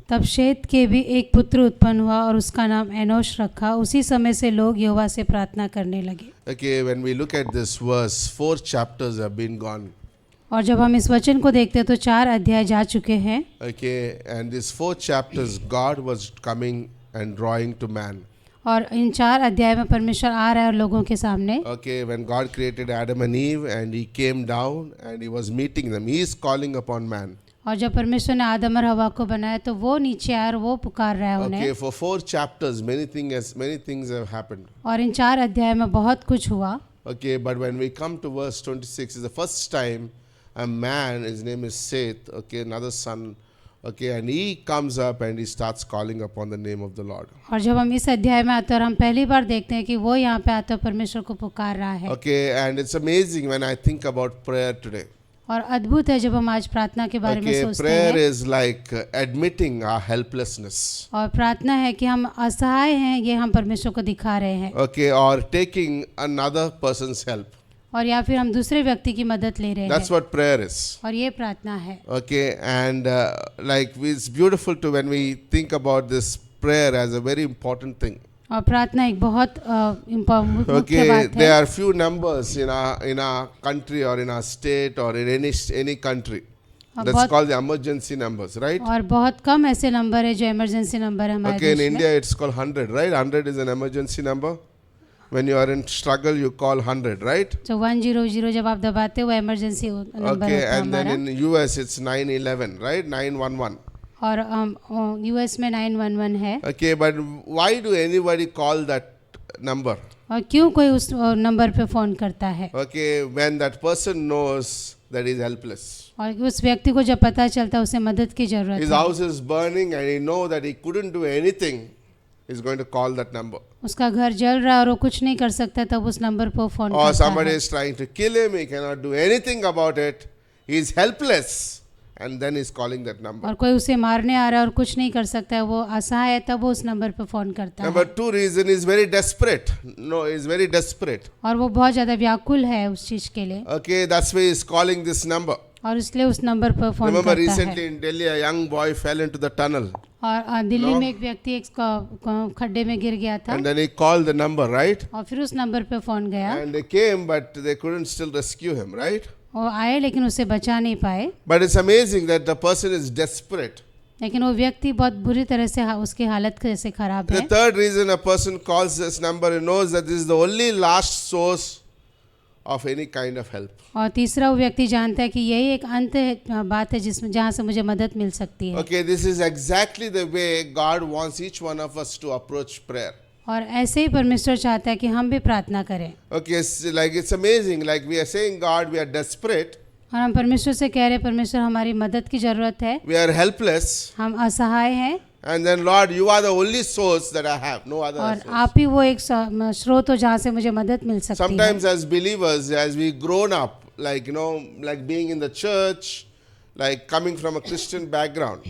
तब शेत के भी एक पुत्र उत्पन्न हुआ और उसका नाम एनोश रखा। उसी समय से लोग यहोवा से प्रार्थना करने लगे। Okay, when we look at this verse, 4 chapters have been gone. और जब हम इस वचन को देखते हैं तो 4 अध्याय जा चुके हैं। Okay, and these 4 chapters, God was coming and drawing to man. और इन 4 अध्याय में परमेश्वर आ रहा है लोगों के सामने। Okay, when God created Adam and Eve and He came down and He was meeting them, He is calling upon man. और जब परमेश्वर ने आदम और हवा को बनाया तो वो नीचे आया और वो पुकार रहा है Okay, उन्हें। for 4 chapters, many things have happened. और इन 4 अध्याय में बहुत कुछ हुआ। Okay, but when we come to verse 26, is the first time a man, his name is Seth, okay, another son, okay, and he comes up and he starts calling upon the name of the Lord. और जब हम इस अध्याय में आते हैं और हम पहली बार देखते हैं कि वो यहाँ पे आता है परमेश्वर को पुकार रहा है। Okay, and it's amazing when I think about prayer today. और अद्भुत है जब हम आज प्रार्थना के बारे में Okay, सोचते prayer हैं। is like admitting our helplessness. और प्रार्थना है कि हम असहाय हैं, ये हम परमेश्वर को दिखा रहे हैं। Okay, or taking another person's help. और या फिर हम दूसरे व्यक्ति की मदद ले रहे That's हैं। what prayer is. और ये प्रार्थना है। Okay, and it's beautiful to when we think about this prayer as a very important thing. और प्रार्थना एक बहुत मुख्य Okay, बात there है। are few numbers in our country or in our state or in any country. That's बहुत- called the emergency numbers, right? और बहुत कम ऐसे नंबर है जो इमरजेंसी नंबर है हमारे Okay, in देश में। India it's called 100, right? 100 is an emergency number. When you are in struggle, you call 100, right? जो 100 जब आप दबाते हो वो इमरजेंसी नंबर Okay, होता है and then हमारा। in US it's 911, right? 911. और यूएस में 911 है। Okay, but why do anybody call that number? और क्यों कोई उस नंबर पे फ़ोन करता है? Okay, when that person knows that he is helpless. और उस व्यक्ति को जब पता चलता है उसे मदद की ज़रूरत His है, house is burning and he know that he couldn't do anything. He's going to call that number. उसका घर जल रहा है और वो कुछ नहीं कर सकता तब उस नंबर पर फ़ोन Or करता somebody है। is trying to kill him, he cannot do anything about it. He is helpless and then he's calling that number. और कोई उसे मारने आ रहा है और कुछ नहीं कर सकता है, वो असहाय है, तब वो उस नंबर पे फ़ोन करता Number है। 2 reason is very desperate. No, he's very desperate. और वो बहुत ज़्यादा व्याकुल है उस चीज़ के लिए Okay, that's why he's calling this number. और इसलिए उस नंबर पर फ़ोन Remember करता recently है। in Delhi, a young boy fell into the tunnel और दिल्ली No. में एक व्यक्ति एक खड्डे में गिर गया था and then he called the number, right? और फिर उस नंबर पे फ़ोन गया। And they came, but they couldn't still rescue him, right? वो आए लेकिन उसे बचा नहीं पाए। But it's amazing that the person is desperate. लेकिन वो व्यक्ति बहुत बुरी तरह से उसकी हालत कैसे खराब The है। third reason a person calls this number, he knows that this is the only last source of any kind of help. और तीसरा वो व्यक्ति जानता है कि यही एक अंत बात है जिसमें जहाँ से मुझे मदद मिल सकती है। Okay, this is exactly the way God wants each one of us to approach prayer. और ऐसे ही परमेश्वर चाहता है कि हम भी प्रार्थना करें। Okay, it's amazing. Like we are saying, God, we are desperate, और हम परमेश्वर से कह रहे हैं परमेश्वर हमारी मदद की ज़रूरत है, we are helpless, हम असहाय हैं and then Lord, you are the only source that I have, no other और source. आप ही वो एक स्रोत हो जहाँ से मुझे मदद मिल सकती है। Sometimes as believers, as we grown up, like like being in the church, like coming from a Christian background.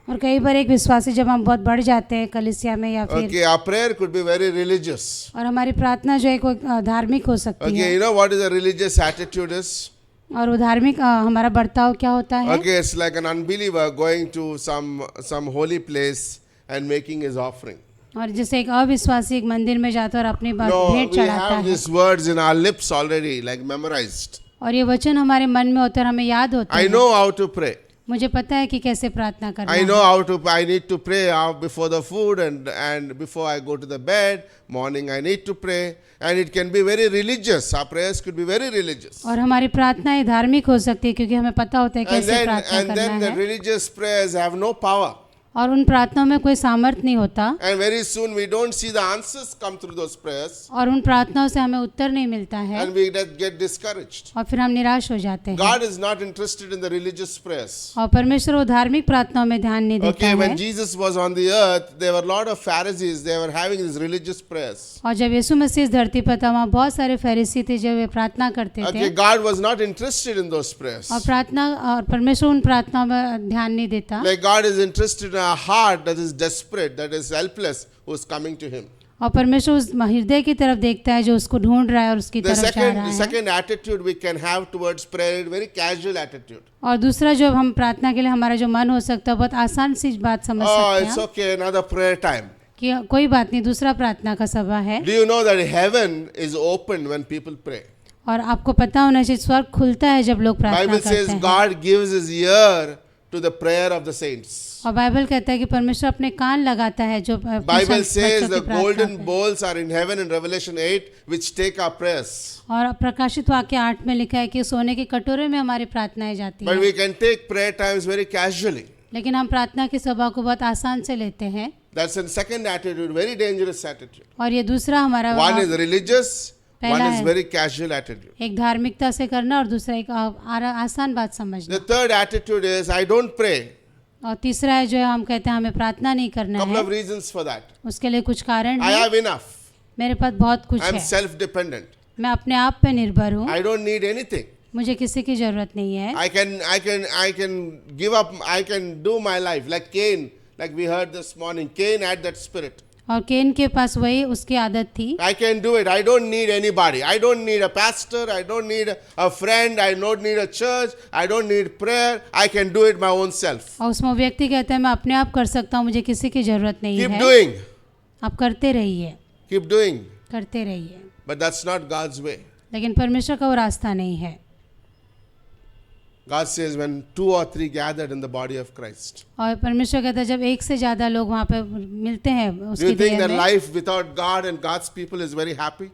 और कई बार एक विश्वासी जब हम बहुत बढ़ जाते हैं कलीसिया में या फिर Okay, our prayer could be very religious. और हमारी प्रार्थना जो है कोई धार्मिक हो सकती Okay, है। you know what is a religious attitude is? और वो धार्मिक हमारा बर्ताव क्या होता है? Okay, it's like an unbeliever going to some holy place and making his offering. और जैसे एक अविश्वासी एक मंदिर में जाता है और अपनी No, भेंट we चढ़ाता have है these words in our lips already, like memorized. और ये वचन हमारे मन में होते हैं और हमें याद होते I हैं। know how to pray. मुझे पता है कि कैसे प्रार्थना करना I है। know how to. I need to pray before the food and before I go to the bed. Morning I need to pray, and it can be very religious. Our prayers could be very religious. और हमारी प्रार्थनाएं धार्मिक हो सकती है क्योंकि हमें पता होता है And कैसे then प्रार्थना and then करना the है religious prayers have no power. और उन प्रार्थनाओं में कोई सामर्थ नहीं होता And very soon we don't see the answers come through those prayers, और उन प्रार्थनाओं से हमें उत्तर नहीं मिलता है and we get discouraged. और फिर हम निराश हो जाते हैं। God is not interested in the religious prayers. और परमेश्वर वो धार्मिक प्रार्थनाओं में ध्यान नहीं देता Okay, when है। Jesus was on the earth, there were a lot of Pharisees. They were having these religious prayers. और जब यीशु मसीह इस धरती पर था वहाँ बहुत सारे फरीसी थे जो वे प्रार्थना करते थे Okay, God was not interested in those prayers. और प्रार्थना और परमेश्वर उन प्रार्थनाओं में ध्यान नहीं देता Like God is interested in a heart that is desperate, that is helpless, who is coming to Him. और परमेश्वर उस हृदय की तरफ देखता है जो उसको ढूंढ रहा है और उसकी The तरफ जा रहा है। second attitude we can have towards prayer is very casual attitude. और दूसरा जो हम प्रार्थना के लिए हमारा जो मन हो सकता है बहुत आसान सी बात समझ Oh, सकते it's हैं okay, another prayer time. कि कोई बात नहीं दूसरा प्रार्थना का सभा है। Do you know that heaven is open when people pray? और आपको पता होना चाहिए स्वर्ग खुलता है जब लोग प्रार्थना Bible करते says हैं God gives His ear to the prayer of the saints. और बाइबल कहता है कि परमेश्वर अपने कान लगाता है जो Bible says बच्चों the की प्रार्थना golden पे। bowls are in heaven in Revelation 8, which take our prayers. और प्रकाशित वाक्य 8 में लिखा है कि सोने के कटोरे में हमारी प्रार्थनाएं जाती But हैं, we can take prayer times very casually. लेकिन हम प्रार्थना की सभा को बहुत आसान से लेते हैं। That's a second attitude, very dangerous attitude. और ये दूसरा हमारा One is religious, one पहला is है very casual attitude. एक धार्मिकता से करना और दूसरा एक आसान बात The समझना। third attitude is I don't pray. और तीसरा है जो हम कहते हैं हमें प्रार्थना नहीं करना Couple है, of reasons for that. उसके लिए कुछ कारण I है। have enough. मेरे पास बहुत कुछ I'm है, self-dependent. मैं अपने आप पे निर्भर हूँ, I don't need anything. मुझे किसी की जरूरत नहीं है। I can give up. I can do my life like Cain, like we heard this morning. Cain had that spirit. और केन के पास वही उसकी आदत थी, I can do it. I don't need anybody. I don't need a pastor. I don't need a friend. I don't need a church. I don't need prayer. I can do it my own self. और उसमें व्यक्ति कहता है मैं अपने आप कर सकता हूँ, मुझे किसी की जरूरत नहीं Keep है। doing. आप करते रहिए, Keep doing. करते रहिए, But that's not God's way. लेकिन परमेश्वर का वो रास्ता नहीं है। God says when 2 or 3 gathered in the body of Christ. और परमेश्वर कहता है जब एक से ज्यादा लोग वहाँ पे मिलते हैं Do उसकी you think देह that में, life without God and God's people is very happy?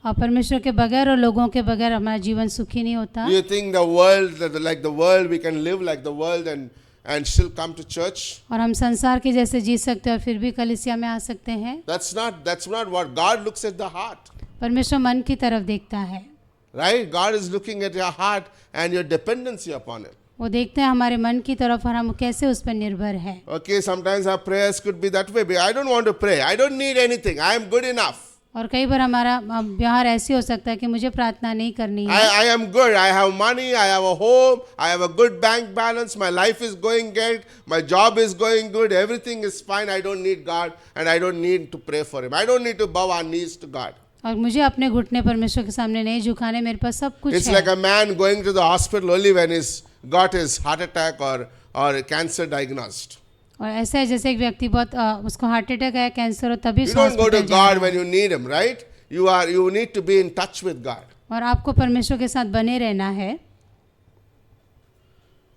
और परमेश्वर के बगैर और लोगों के बगैर हमारा जीवन सुखी नहीं होता। Do you think the world, like the world, we can live like the world and still come to church? और हम संसार के जैसे जी सकते हैं और फिर भी कलीसिया में आ सकते हैं? That's not what God looks at the heart. परमेश्वर मन की तरफ देखता है, Right? God is looking at your heart and your dependency upon it. वो देखते हैं हमारे मन की तरफ और हम कैसे उस पर निर्भर हैं। Okay, sometimes our prayers could be that way. But I don't want to pray. I don't need anything. I am good enough. और कई बार हमारा व्यवहार ऐसे हो सकता है कि मुझे प्रार्थना नहीं करनी है, I am good. I have money. I have a home. I have a good bank balance. My life is going good. My job is going good. Everything is fine. I don't need God and I don't need to pray for Him. I don't need to bow our knees to God. और मुझे अपने घुटने परमेश्वर के सामने नहीं झुकाने, मेरे पास सब कुछ It's है। like a man going to the hospital only when he's got his heart attack or cancer diagnosed. और ऐसा है जैसे एक व्यक्ति बहुत उसको हार्ट अटैक आया, कैंसर हो, तभी You उसको don't go to हॉस्पिटल जाना God when है। you need Him, right? You need to be in touch with God. और आपको परमेश्वर के साथ बने रहना है।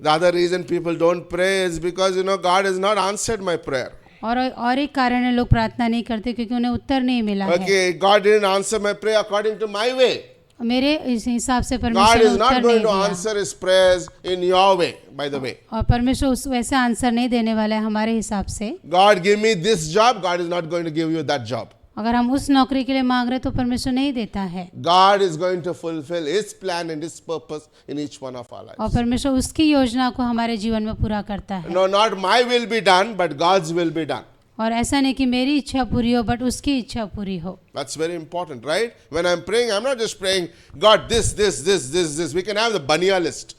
The other reason people don't pray is because God has not answered my prayer. और एक कारण है लोग प्रार्थना नहीं करते क्योंकि उन्हें उत्तर नहीं मिला है। Okay, God didn't answer my prayer according to my way. मेरे इस हिसाब से God परमेश्वर ने is not उत्तर going नहीं to दिया, answer His prayers in your way, by the way. और परमेश्वर उस वैसे आंसर नहीं देने वाला है हमारे हिसाब से। God, give me this job. God is not going to give you that job. अगर हम उस नौकरी के लिए मांग रहे तो परमेश्वर नहीं देता है, God is going to fulfill His plan and His purpose in each one of our और lives. परमेश्वर उसकी योजना को हमारे जीवन में पूरा करता है। No, not my will be done, but God's will be done. और ऐसा नहीं कि मेरी इच्छा पूरी हो बट उसकी इच्छा पूरी हो। That's very important, right? When I'm praying, I'm not just praying, God, this. We can have the Bania list,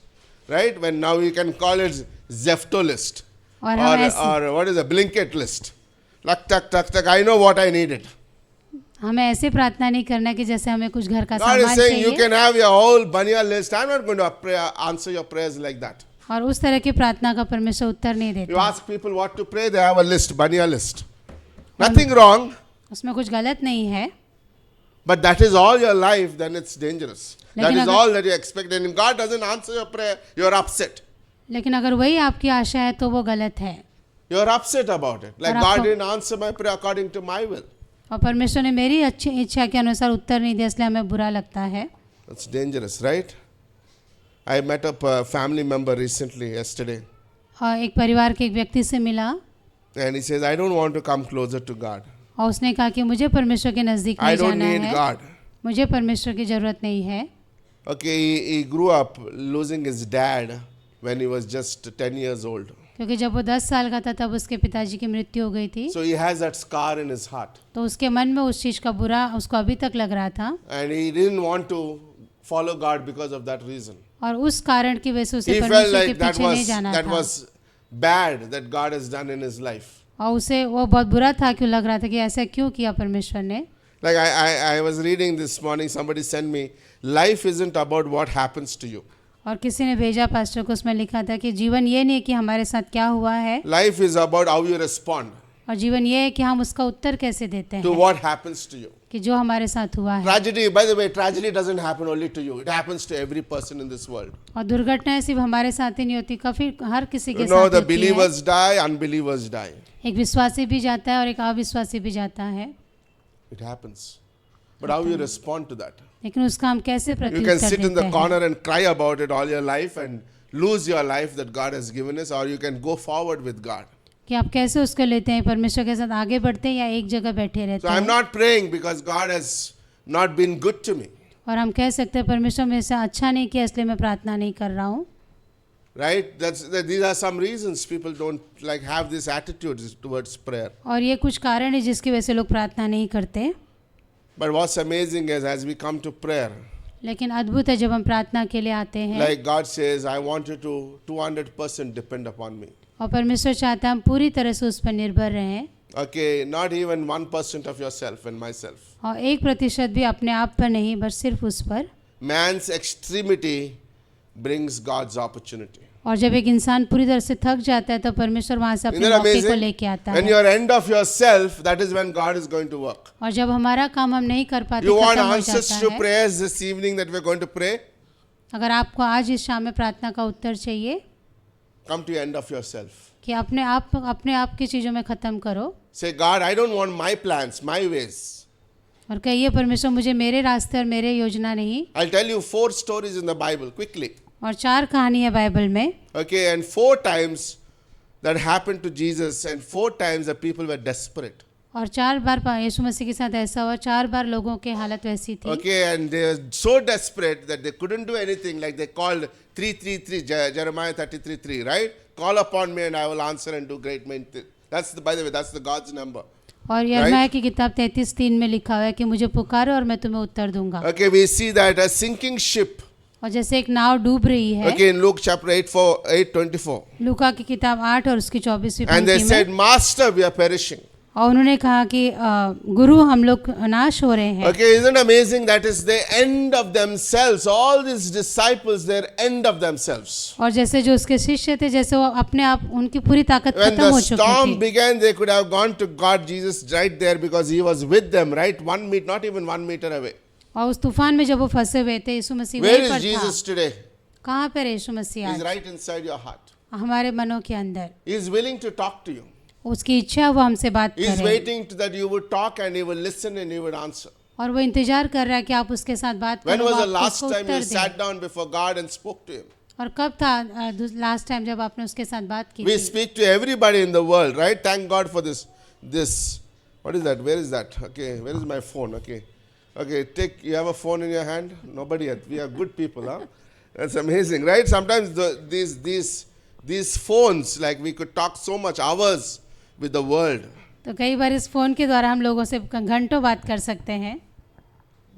right? When now we can call it Zepto list. और हम ऐसे Or what is a Blinkit list? Lak, tak, I know what I needed. हमें ऐसे प्रार्थना नहीं करना कि जैसे हमें कुछ घर का God is सामान saying, you चाहिए, can have your whole Bania list. I'm not going to answer your prayers like that. और उस तरह की प्रार्थना का परमेश्वर उत्तर नहीं You देता। ask people what to pray, they have a list, Bania list. Nothing wrong, उसमें कुछ गलत नहीं है, but that is all your life, then it's dangerous. That लेकिन is अगर- all that you expect. And if God doesn't answer your prayer, you're upset. लेकिन अगर वही आपकी आशा है तो वो गलत है। You're upset about it. Like और God आपको- didn't answer my prayer according to my will. और परमेश्वर ने मेरी अच्छी इच्छा के अनुसार उत्तर नहीं दिया, इसलिए हमें बुरा लगता है। That's dangerous, right? I met up a family member recently, yesterday, और एक परिवार के एक व्यक्ति से मिला and he says, I don't want to come closer to God. और उसने कहा कि मुझे परमेश्वर के नज़दीक I नहीं don't जाना need है, God. मुझे परमेश्वर की ज़रूरत नहीं है। Okay, he grew up losing his dad when he was just 10 years old. क्योंकि जब वो 10 साल का था तब उसके पिताजी की मृत्यु हो गई थी, So he has that scar in his heart. तो उसके मन में उस चीज़ का बुरा उसको अभी तक लग रहा था, And he didn't want to follow God because of that reason. और उस कारण की वजह से उसे He felt परमेश्वर के like that पीछे नहीं जाना that था, was bad that God has done in his life. और उसे वो बहुत बुरा था, क्यों लग रहा था कि ऐसा क्यों किया परमेश्वर ने। Like I was reading this morning, somebody sent me, life isn't about what happens to you. और किसी ने भेजा पास्टर को, उसमें लिखा था कि जीवन ये नहीं है कि हमारे साथ क्या हुआ है, Life is about how you respond. और और जीवन ये है कि हम उसका उत्तर कैसे देते to हैं what happens to you. कि जो हमारे साथ हुआ है। Tragedy, by the way, tragedy doesn't happen only to you. It happens to every person in this world. और दुर्घटनाएं सिर्फ हमारे साथ ही नहीं होती, काफी हर किसी के You know, साथ the होती है। believers die, unbelievers die. एक विश्वासी भी जाता है और एक अविश्वासी भी जाता है, It happens. But how you respond to that? लेकिन उसका हम कैसे You can प्रत्युत्तर sit in देते the हैं। corner and cry about it all your life and lose your life that God has given us, or you can go forward with God. कि आप कैसे उसको लेते हैं, परमेश्वर के साथ आगे बढ़ते हैं या एक जगह बैठे रहते So I'm हैं। not praying because God has not been good to me. और हम कह सकते हैं परमेश्वर मेरे से अच्छा नहीं किया इसलिए मैं प्रार्थना नहीं कर रहा हूँ। Right? These are some reasons people don't like have this attitude towards prayer. और ये कुछ कारण है जिसकी वजह से लोग प्रार्थना नहीं करते। But what's amazing is as we come to prayer, लेकिन अद्भुत है जब हम प्रार्थना के लिए आते हैं like God says, I want you to 200% depend upon me. और परमेश्वर चाहता है हम पूरी तरह से उस पर निर्भर रहें Okay, not even 1% of yourself and myself. और 1% भी अपने आप पर नहीं, बस सिर्फ उस पर। Man's extremity brings God's opportunity. और जब एक इंसान पूरी तरह से थक जाता है तो परमेश्वर वहाँ से Isn't अपने that मौके को amazing? लेके आता When है। you're end of yourself, that is when God is going to work. और जब हमारा काम हम नहीं कर पाते, You want खत्म हो answers जाता to है। prayers this evening that we're going to pray? अगर आपको आज इस शाम में प्रार्थना का उत्तर चाहिए Come to the end of yourself. कि अपने आप की चीज़ों में ख़त्म करो Say, God, I don't want my plans, my ways. और कहिए परमेश्वर मुझे मेरे रास्ते और मेरे योजना नहीं। I'll tell you 4 stories in the Bible quickly. और 4 कहानी है बाइबल में Okay, and 4 times that happened to Jesus, and 4 times the people were desperate. और 4 बार यीशु मसीह के साथ ऐसा हुआ, 4 बार लोगों की हालत वैसी थी। Okay, and they were so desperate that they couldn't do anything. Like they called 333, Jeremiah 33:3, right? Call upon me and I will answer and do great things. By the way, that's the God's number. और यिर्मयाह की किताब 33:3 में लिखा हुआ है कि मुझे पुकारो और मैं तुम्हें उत्तर दूंगा। Okay, we see that a sinking ship. और जैसे एक नाव डूब रही है, Okay, in Luke chapter 8:24. लूका की किताब 8 और उसकी 24वीं And they पंक्ति said, में, Master, we are perishing. और उन्होंने कहा कि गुरु हम लोग नाश हो रहे हैं। Okay, isn't it amazing that is the end of themselves? All these disciples, their end of themselves. और जैसे जो उसके शिष्य थे, जैसे वो अपने आप उनकी पूरी ताकत When खत्म the हो चुकी storm थी। began, they could have gone to God, Jesus, right there because He was with them, right? 1 meter, not even 1 meter away. और उस तूफान में जब वो फंसे हुए थे, यीशु मसीह Where वहीं is पर Jesus था। today? कहाँ पर है यीशु मसीह He's आज? right inside your heart. हमारे मनों के अंदर He is willing to talk to you. उसकी इच्छा है वो हमसे बात He is करे waiting that you would talk and He will listen and He would answer. और वो इंतजार कर रहा है कि आप उसके साथ बात When करो, was वो the आपको last उसको time you Uttar they. sat down before God and spoke to Him? और कब था लास्ट टाइम जब आपने उसके साथ बात की We थी? speak to everybody in the world, right? Thank God for this. What is that? Where is that? Okay, where is my phone? Okay, you have a phone in your hand? Nobody yet. We are good people, huh? That's amazing, right? Sometimes these phones, like we could talk so much hours with the world. तो कई बार इस phone के द्वारा हम लोगों से घंटों बात कर सकते हैं।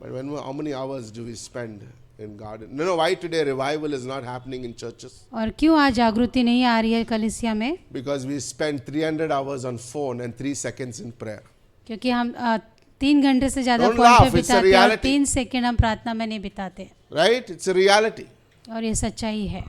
But how many hours do we spend in God? No, why today revival is not happening in churches? और क्यों आज जागृति नहीं आ रही है कलीसिया में? Because we spend 300 hours on phone and 3 seconds in prayer. क्योंकि हम 3 घंटे से ज़्यादा Don't फोन laugh, पे it's a बिताते हैं और reality. 3 सेकंड हम प्रार्थना में नहीं बिताते। Right? It's a reality. और ये सच्चाई है।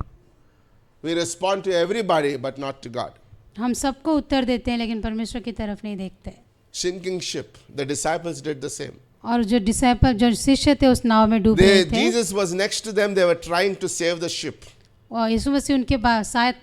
We respond to everybody but not to God. हम सबको उत्तर देते हैं लेकिन परमेश्वर की तरफ नहीं देखते। Sinking ship. The disciples did the same. और जो शिष्य थे उस नाव में डूब रहे थे, Jesus was next to them. They were trying to save the ship. और यीशु मसीह उनके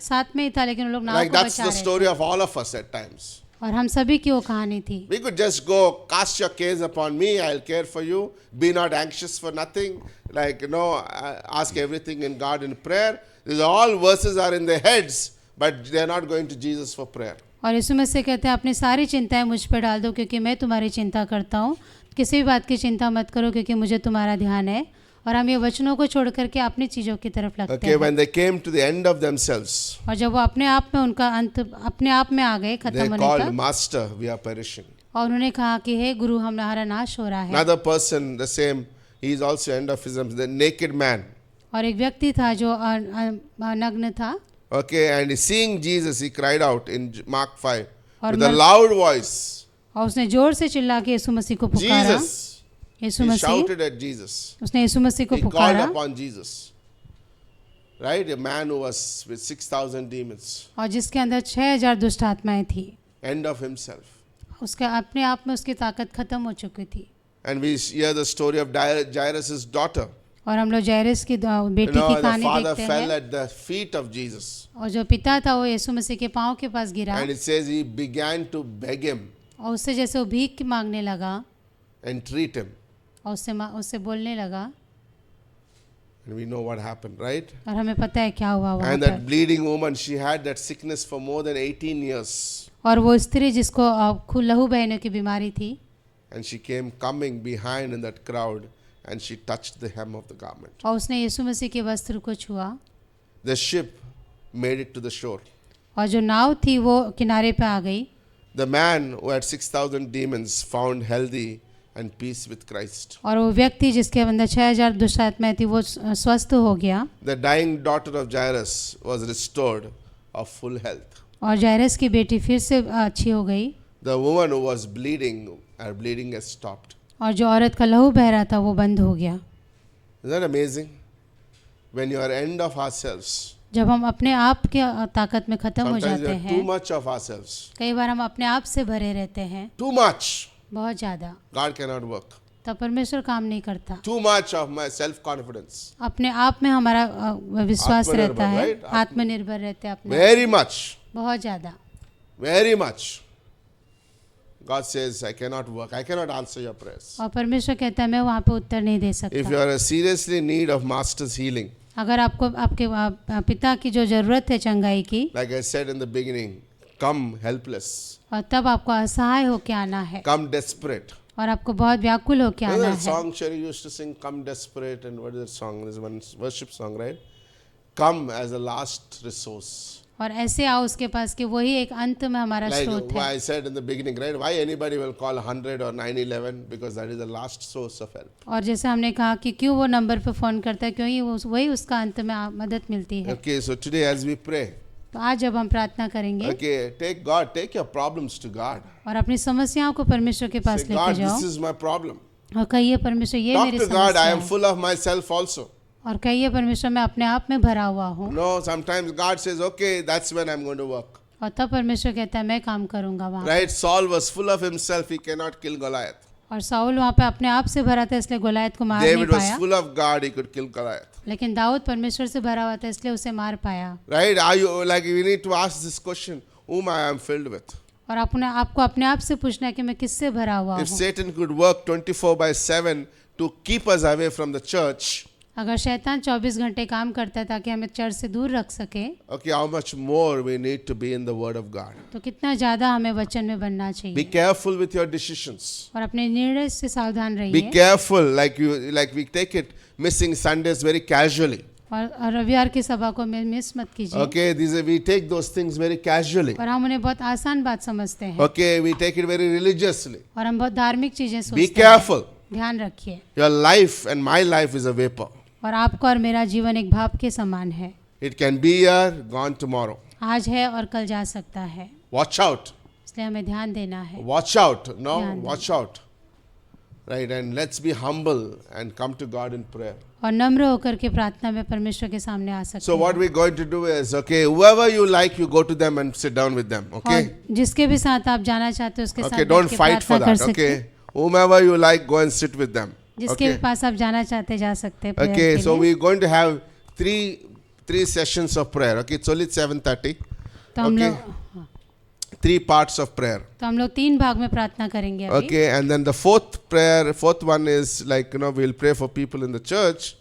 साथ में ही था, लेकिन उन लोग नाव Like को that's बचा the रहे story थे। of all of us at times. और हम सभी की वो कहानी थी। We could just go, cast your cares upon me, I'll care for you. Be not anxious for nothing. Ask everything in God in prayer. These all verses are in their heads, but they are not going to Jesus for prayer. और यीशु मसीह कहते हैं अपनी सारी चिंताएं मुझ पर डाल दो क्योंकि मैं तुम्हारी चिंता करता हूँ। किसी भी बात की चिंता मत करो क्योंकि मुझे तुम्हारा ध्यान है। और हम ये वचनों को छोड़ करके अपनी चीज़ों की तरफ लगते Okay, हैं। when they came to the end of themselves, और जब वो अपने आप में उनका अंत अपने आप में आ गए they खत्म होने called, का, Master, we are perishing. और उन्होंने कहा कि हे गुरु हमारा नाश हो रहा है। Another person, the same, he is also end of his, the naked man. और एक व्यक्ति था जो नग्न था, Okay, and seeing Jesus, he cried out in Mark 5 और with a loud voice. और उसने जोर से चिल्ला के यीशु मसीह को पुकारा। Jesus. Yeshu He Masih, shouted at Jesus. उसने यीशु मसीह को He called पुकारा। upon Jesus. Right? A man who was with 6,000 demons. और जिसके अंदर 6,000 दुष्ट आत्माएं थी। end of himself. उसके अपने आप में उसकी ताकत खत्म हो चुकी थी। And we hear the story of Jairus' daughter. और हम लोग जायरस की बेटी You know, की the कहानी father देखते fell हैं at the feet of Jesus. और जो पिता था वो यीशु मसीह के पाँव के पास गिरा And it says he began to beg him और उससे जैसे वो भीख मांगने लगा and treat him. और उससे बोलने लगा And we know what happened, right? और हमें पता है क्या हुआ वहाँ And पर। that bleeding woman, she had that sickness for more than 18 years. और वो स्त्री जिसको लहू बहने की बीमारी थी And she came coming behind in that crowd and she touched the hem of the garment. और उसने यीशु मसीह के वस्त्र को छुआ The ship made it to the shore. और जो नाव थी वो किनारे पे आ गई। The man who had 6,000 demons found healthy and peace with Christ. और वो व्यक्ति जिसके अंदर 6000 दुष्ट आत्माएं थी वो स्वस्थ हो गया The dying daughter of Jairus was restored of full health. और जायरस की बेटी फिर से अच्छी हो गई The woman who was bleeding, her bleeding has stopped. और जो औरत का लहू बह रहा था वो बंद हो गया। Isn't that amazing? When you are end of ourselves, जब हम अपने आप के ताकत में खत्म हो sometimes we जाते are too हैं, much of ourselves. कई बार हम अपने आप से भरे रहते हैं Too much. बहुत ज़्यादा, God cannot work. तब परमेश्वर काम नहीं करता। Too much of my self-confidence. अपने आप में हमारा विश्वास आत्मनिर्भर, रहता है, right? आत्मनिर्भर रहते हैं अपने Very much. बहुत ज़्यादा। Very much. God says, I cannot work. I cannot answer your prayers. और परमेश्वर कहता है मैं वहाँ पे उत्तर नहीं दे If you सकता। are seriously in need of master's healing, अगर आपको आपके पिता की जो ज़रूरत है चंगाई की, like I said in the beginning, come helpless, और तब आपको असहाय होके आना है come desperate. और आपको बहुत व्याकुल होके You know आना that है। song Sherry used to sing, Come Desperate, and what is that song? There's one worship song, right? Come as a last resource. और ऐसे आओ उसके पास कि वही एक अंत में हमारा Like स्रोत why है। I said in the beginning, right? Why anybody will call 100 or 911? Because that is the last source of help. और जैसे हमने कहा कि क्यों वो नंबर पे फ़ोन करता है, क्योंकि वही उसका अंत में मदद मिलती है। Okay, so today as we pray, तो आज जब हम प्रार्थना करेंगे okay, take your problems to God. और अपनी समस्याओं को परमेश्वर के पास Say, लेके God, जाओ this is my problem. और कहिए परमेश्वर ये Talk मेरी to God, I समस्या am है full of myself also. और कहिए परमेश्वर मैं अपने आप में भरा हुआ हूँ। No, sometimes God says, okay, that's when I'm going to work. और तब परमेश्वर कहता है मैं काम करूँगा वहाँ। Right? Saul was full of himself, he cannot kill Goliath. और साउल वहाँ पे अपने आप से भरा था इसलिए गोलायत को मार नहीं David was पाया, full of God, he could kill Goliath. लेकिन दाऊद परमेश्वर से भरा हुआ था इसलिए उसे मार पाया। Right? Are you like we need to ask this question, whom I am filled with? और आपको अपने आप से पूछना है कि मैं किससे भरा हुआ If हूँ। Satan could work 24/7 to keep us away from the church, अगर शैतान 24 घंटे काम करता है ताकि हमें चर्च से दूर रख सके, okay, how much more we need to be in the Word of God. तो कितना ज़्यादा हमें वचन में बनना Be चाहिए। careful with your decisions. और अपने निर्णय से सावधान Be रहिए। careful, like we take it missing Sundays very casually. और रविवार की सभा को मिस मत कीजिए। Okay, we take those things very casually. और हम उन्हें बहुत आसान बात समझते हैं Okay, we take it very religiously. और हम बहुत धार्मिक चीजें Be सोचते हैं। careful. ध्यान रखिए। Your life and my life is a vapor. और आपका और मेरा जीवन एक भाप के समान है, It can be here, gone tomorrow. आज है और कल जा सकता है, Watch out. इसलिए हमें ध्यान देना है। Watch out. No, ध्यान watch out. Right, and let's be humble and come to God in prayer. और नम्र होकर के प्रार्थना में परमेश्वर के सामने आ सकते So what हैं। we're going to do is, okay, whoever you like, you go to them and sit down with them. Okay? और जिसके भी साथ आप जाना चाहते हो उसके साथ Okay, बैठ don't के fight for प्रार्थना कर that. सकते हैं। Okay? Whomever you like, go and sit with them. जिसके Okay? भी पास आप जाना चाहते जा सकते हैं prayer Okay, के so लिए। we're going to have three sessions of prayer. Okay, it's only 7:30. तो हम Okay. लोग 3 parts of prayer. तो हम लोग 3 भाग में प्रार्थना करेंगे अभी। Okay, and then the fourth one is like, we'll pray for people in the church.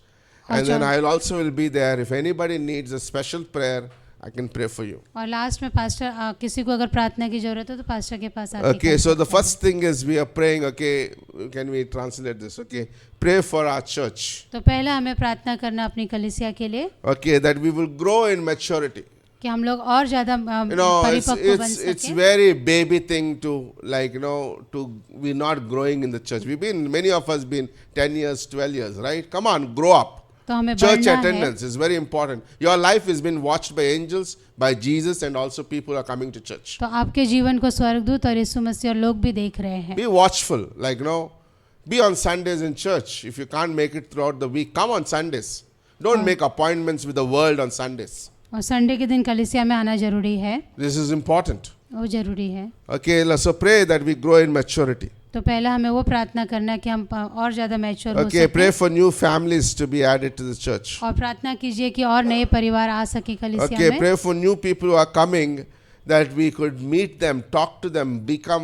And then I'll also will be there. If anybody needs a special prayer, I can pray for you. और last में pastor किसी को अगर प्रार्थना की जरूरत हो तो पास्टर के पास आके Okay, कर so the सकते हैं। first thing is we are praying, okay, can we translate this? Okay, pray for our church. तो पहला हमें प्रार्थना करना अपनी कलीसिया के लिए Okay, that we will grow in maturity. कि हम लोग और ज्यादा परिपक्व बन It's सके। very baby thing to we're not growing in the church. Many of us been 10 years, 12 years, right? Come on, grow up. तो हमें Church बढ़ना है। attendance is very important. Your life has been watched by angels, by Jesus, and also people are coming to church. तो आपके जीवन को स्वर्गदूत और यीशु मसीह और लोग भी देख रहे हैं। Be watchful, be on Sundays in church. If you can't make it throughout the week, come on Sundays. Don't make appointments with the world on Sundays. और संडे के दिन कलीसिया में आना जरूरी है, This is important. वो जरूरी है। Okay, so pray that we grow in maturity. तो पहला हमें वो प्रार्थना करना है कि हम और ज़्यादा मैच्योर हो Okay, pray सकें, for new families to be added to the church. और प्रार्थना कीजिए कि और नए परिवार आ सके कलीसिया Okay, में। pray for new people who are coming, that we could meet them, talk to them,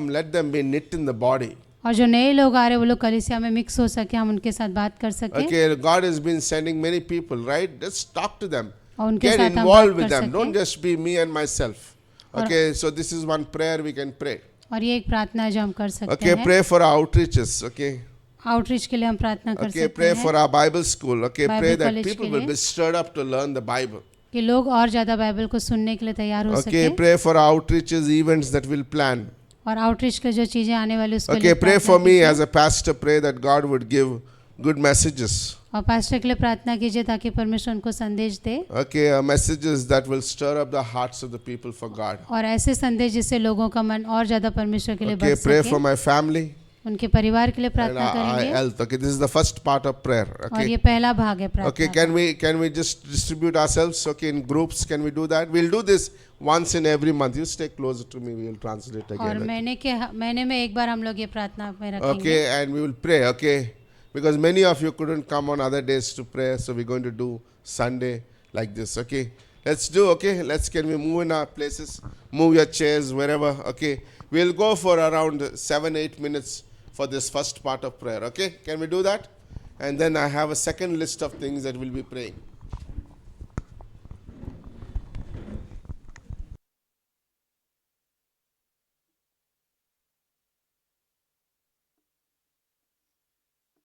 let them be knit in the body. और जो नए लोग आ रहे हैं वो लोग कलीसिया में मिक्स हो सके, हम उनके साथ बात कर सकें Okay, God has been sending many people, right? Just talk to them. और उनके Get साथ हम involved बात with कर them. Don't सकें। just be me and myself. Okay, so this is one prayer we can pray. और ये एक प्रार्थना है जो हम कर सकते Okay, हैं। pray for our outreaches. Okay. Outreach के लिए हम प्रार्थना कर Okay, सकते pray हैं for our Bible school. Okay, Bible pray that college people के will लिए। be stirred up to learn the Bible. कि लोग और ज़्यादा बाइबल को सुनने के लिए तैयार हो Okay, सके। pray for our outreaches, events that we'll plan. और आउटरीच के जो चीज़ें आने वाली उसके Okay, लिए pray प्रार्थना for me कीजिए। as a pastor. Pray that God would give good messages. और पास्टर के लिए प्रार्थना कीजिए ताकि परमेश्वर उनको संदेश दे, Okay, messages that will stir up the hearts of the people for God. और ऐसे संदेश जिससे लोगों का मन और ज़्यादा परमेश्वर के लिए Okay, बढ़ pray for सके। my family उनके परिवार के लिए and प्रार्थना our करेंगे। health. Okay, this is the first part of prayer. और Okay. ये पहला भाग है प्रार्थना Okay, का। can we just distribute ourselves? Okay, in groups, can we do that? We'll do this once in every month. You stay closer to me. We will translate और again. महीने में एक बार हम लोग ये प्रार्थना में रखेंगे। Okay, and we will pray. Okay, because many of you couldn't come on other days to pray, so we're going to do Sunday like this. Okay, let's do. Okay, can we move in our places? Move your chairs wherever. Okay, we'll go for around 7-8 minutes for this first part of prayer. Okay, can we do that? And then I have a second list of things that we'll be praying.